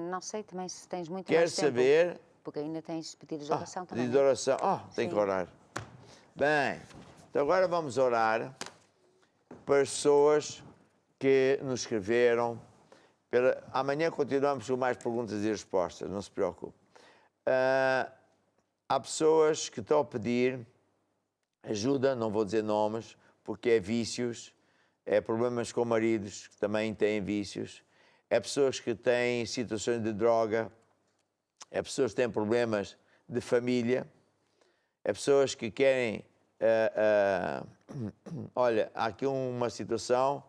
Não sei também se tens muito Quero mais tempo. saber... Porque ainda tens pedidos de oração também. Pedido de oração. Tem que orar. Bem, então agora vamos orar para as pessoas que nos escreveram. Amanhã continuamos com mais perguntas e respostas, não se preocupe. Há pessoas que estão a pedir ajuda, não vou dizer nomes, porque é vícios, é problemas com maridos que também têm vícios, é pessoas que têm situações de droga, é pessoas que têm problemas de família, é pessoas que querem... olha, há aqui uma situação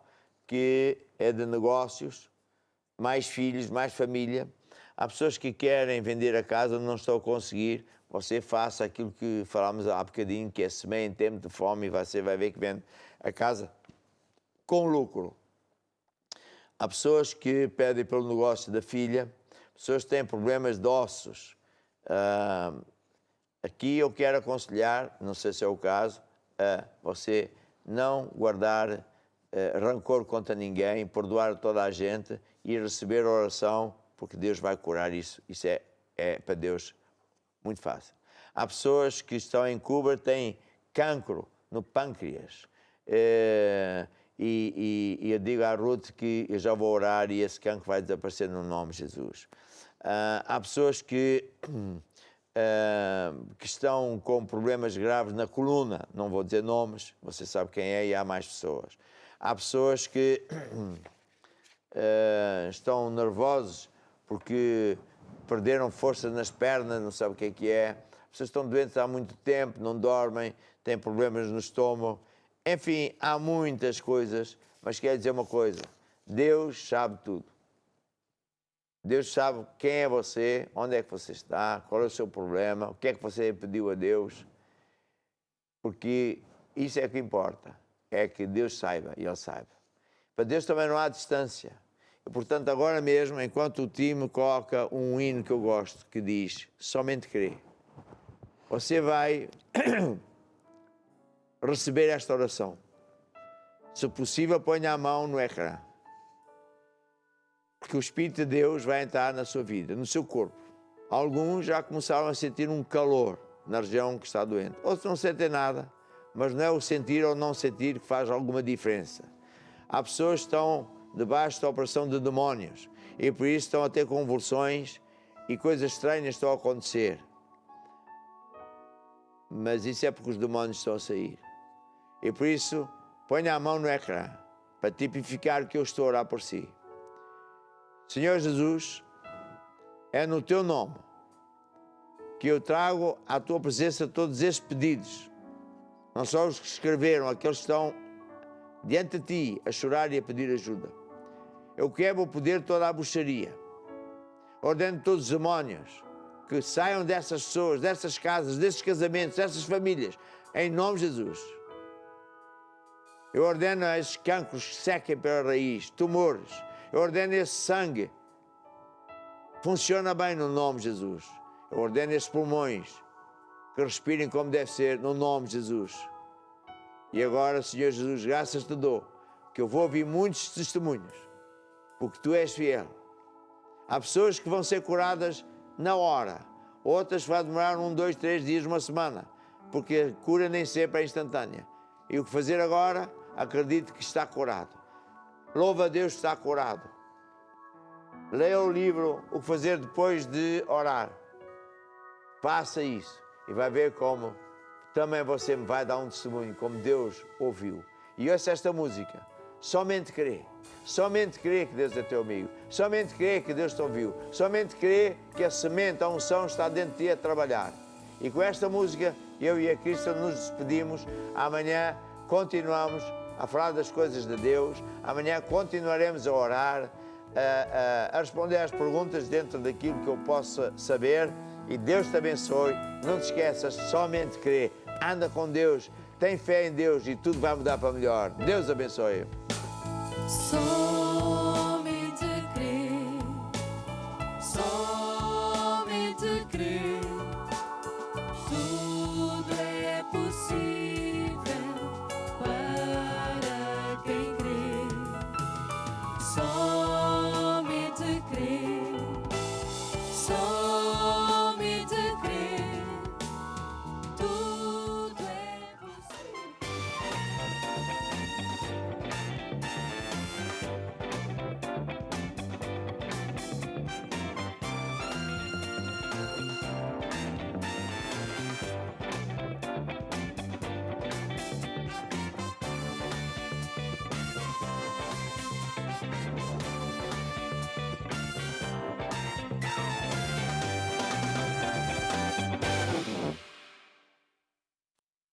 que é de negócios, mais filhos, mais família. Há pessoas que querem vender a casa, não estão a conseguir. Você faça aquilo que falámos há bocadinho, que é semeia em tempo de fome e você vai ver que vende a casa com lucro. Há pessoas que pedem pelo negócio da filha, pessoas que têm problemas de ossos. Aqui eu quero aconselhar, não sei se é o caso, a você não guardar rancor contra ninguém, perdoar toda a gente e receber oração, porque Deus vai curar isso. Isso é para Deus muito fácil. Há pessoas que estão em Cuba, têm cancro no pâncreas. E eu digo à Ruth que eu já vou orar e esse cancro vai desaparecer no nome de Jesus. Há pessoas que estão com problemas graves na coluna, não vou dizer nomes, você sabe quem é e há mais pessoas. Há pessoas que estão nervosos porque perderam força nas pernas, não sabe o que é. Pessoas estão doentes há muito tempo, não dormem, têm problemas no estômago. Enfim, há muitas coisas, mas quero dizer uma coisa, Deus sabe tudo. Deus sabe quem é você, onde é que você está, qual é o seu problema, o que é que você pediu a Deus, porque isso é que importa, é que Deus saiba e Ele saiba. Para Deus também não há distância. E, portanto, agora mesmo, enquanto o time coloca um hino que eu gosto, que diz, somente crê, você vai receber esta oração. Se possível, ponha a mão no ecrã. Porque o Espírito de Deus vai entrar na sua vida, no seu corpo. Alguns já começaram a sentir um calor na região que está doente. Outros não sentem nada, mas não é o sentir ou não sentir que faz alguma diferença. Há pessoas que estão debaixo da opressão de demónios e por isso estão a ter convulsões e coisas estranhas estão a acontecer. Mas isso é porque os demónios estão a sair. E por isso, ponha a mão no ecrã para tipificar que eu estou a orar por si. Senhor Jesus, é no Teu nome que eu trago à Tua presença todos estes pedidos. Não só os que escreveram, aqueles que estão diante de Ti a chorar e a pedir ajuda. Eu quebro o poder de toda a bruxaria. Ordeno todos os demónios que saiam dessas pessoas, dessas casas, desses casamentos, dessas famílias, em nome de Jesus. Eu ordeno a esses cancros que sequem pela raiz, tumores. Eu ordeno esse sangue. Funciona bem no nome de Jesus. Eu ordeno esses pulmões que respirem como deve ser no nome de Jesus. E agora, Senhor Jesus, graças te dou que eu vou ouvir muitos testemunhos, porque Tu és fiel. Há pessoas que vão ser curadas na hora. Outras vai demorar 1, 2, 3 dias, uma semana, porque a cura nem sempre é instantânea. E o que fazer agora? Acredito que está curado. Louva a Deus que está curado. Leia o livro O que fazer depois de orar. Faça isso e vai ver como também você me vai dar um testemunho, como Deus ouviu. E ouça esta música. Somente crê. Somente crê que Deus é teu amigo. Somente crê que Deus te ouviu. Somente crê que a semente, a unção está dentro de ti a trabalhar. E com esta música, eu e a Cristo nos despedimos. Amanhã continuamos a falar das coisas de Deus. Amanhã continuaremos a orar, a responder às perguntas dentro daquilo que eu possa saber. E Deus te abençoe. Não te esqueças, somente crê. Anda com Deus, tem fé em Deus e tudo vai mudar para melhor. Deus abençoe.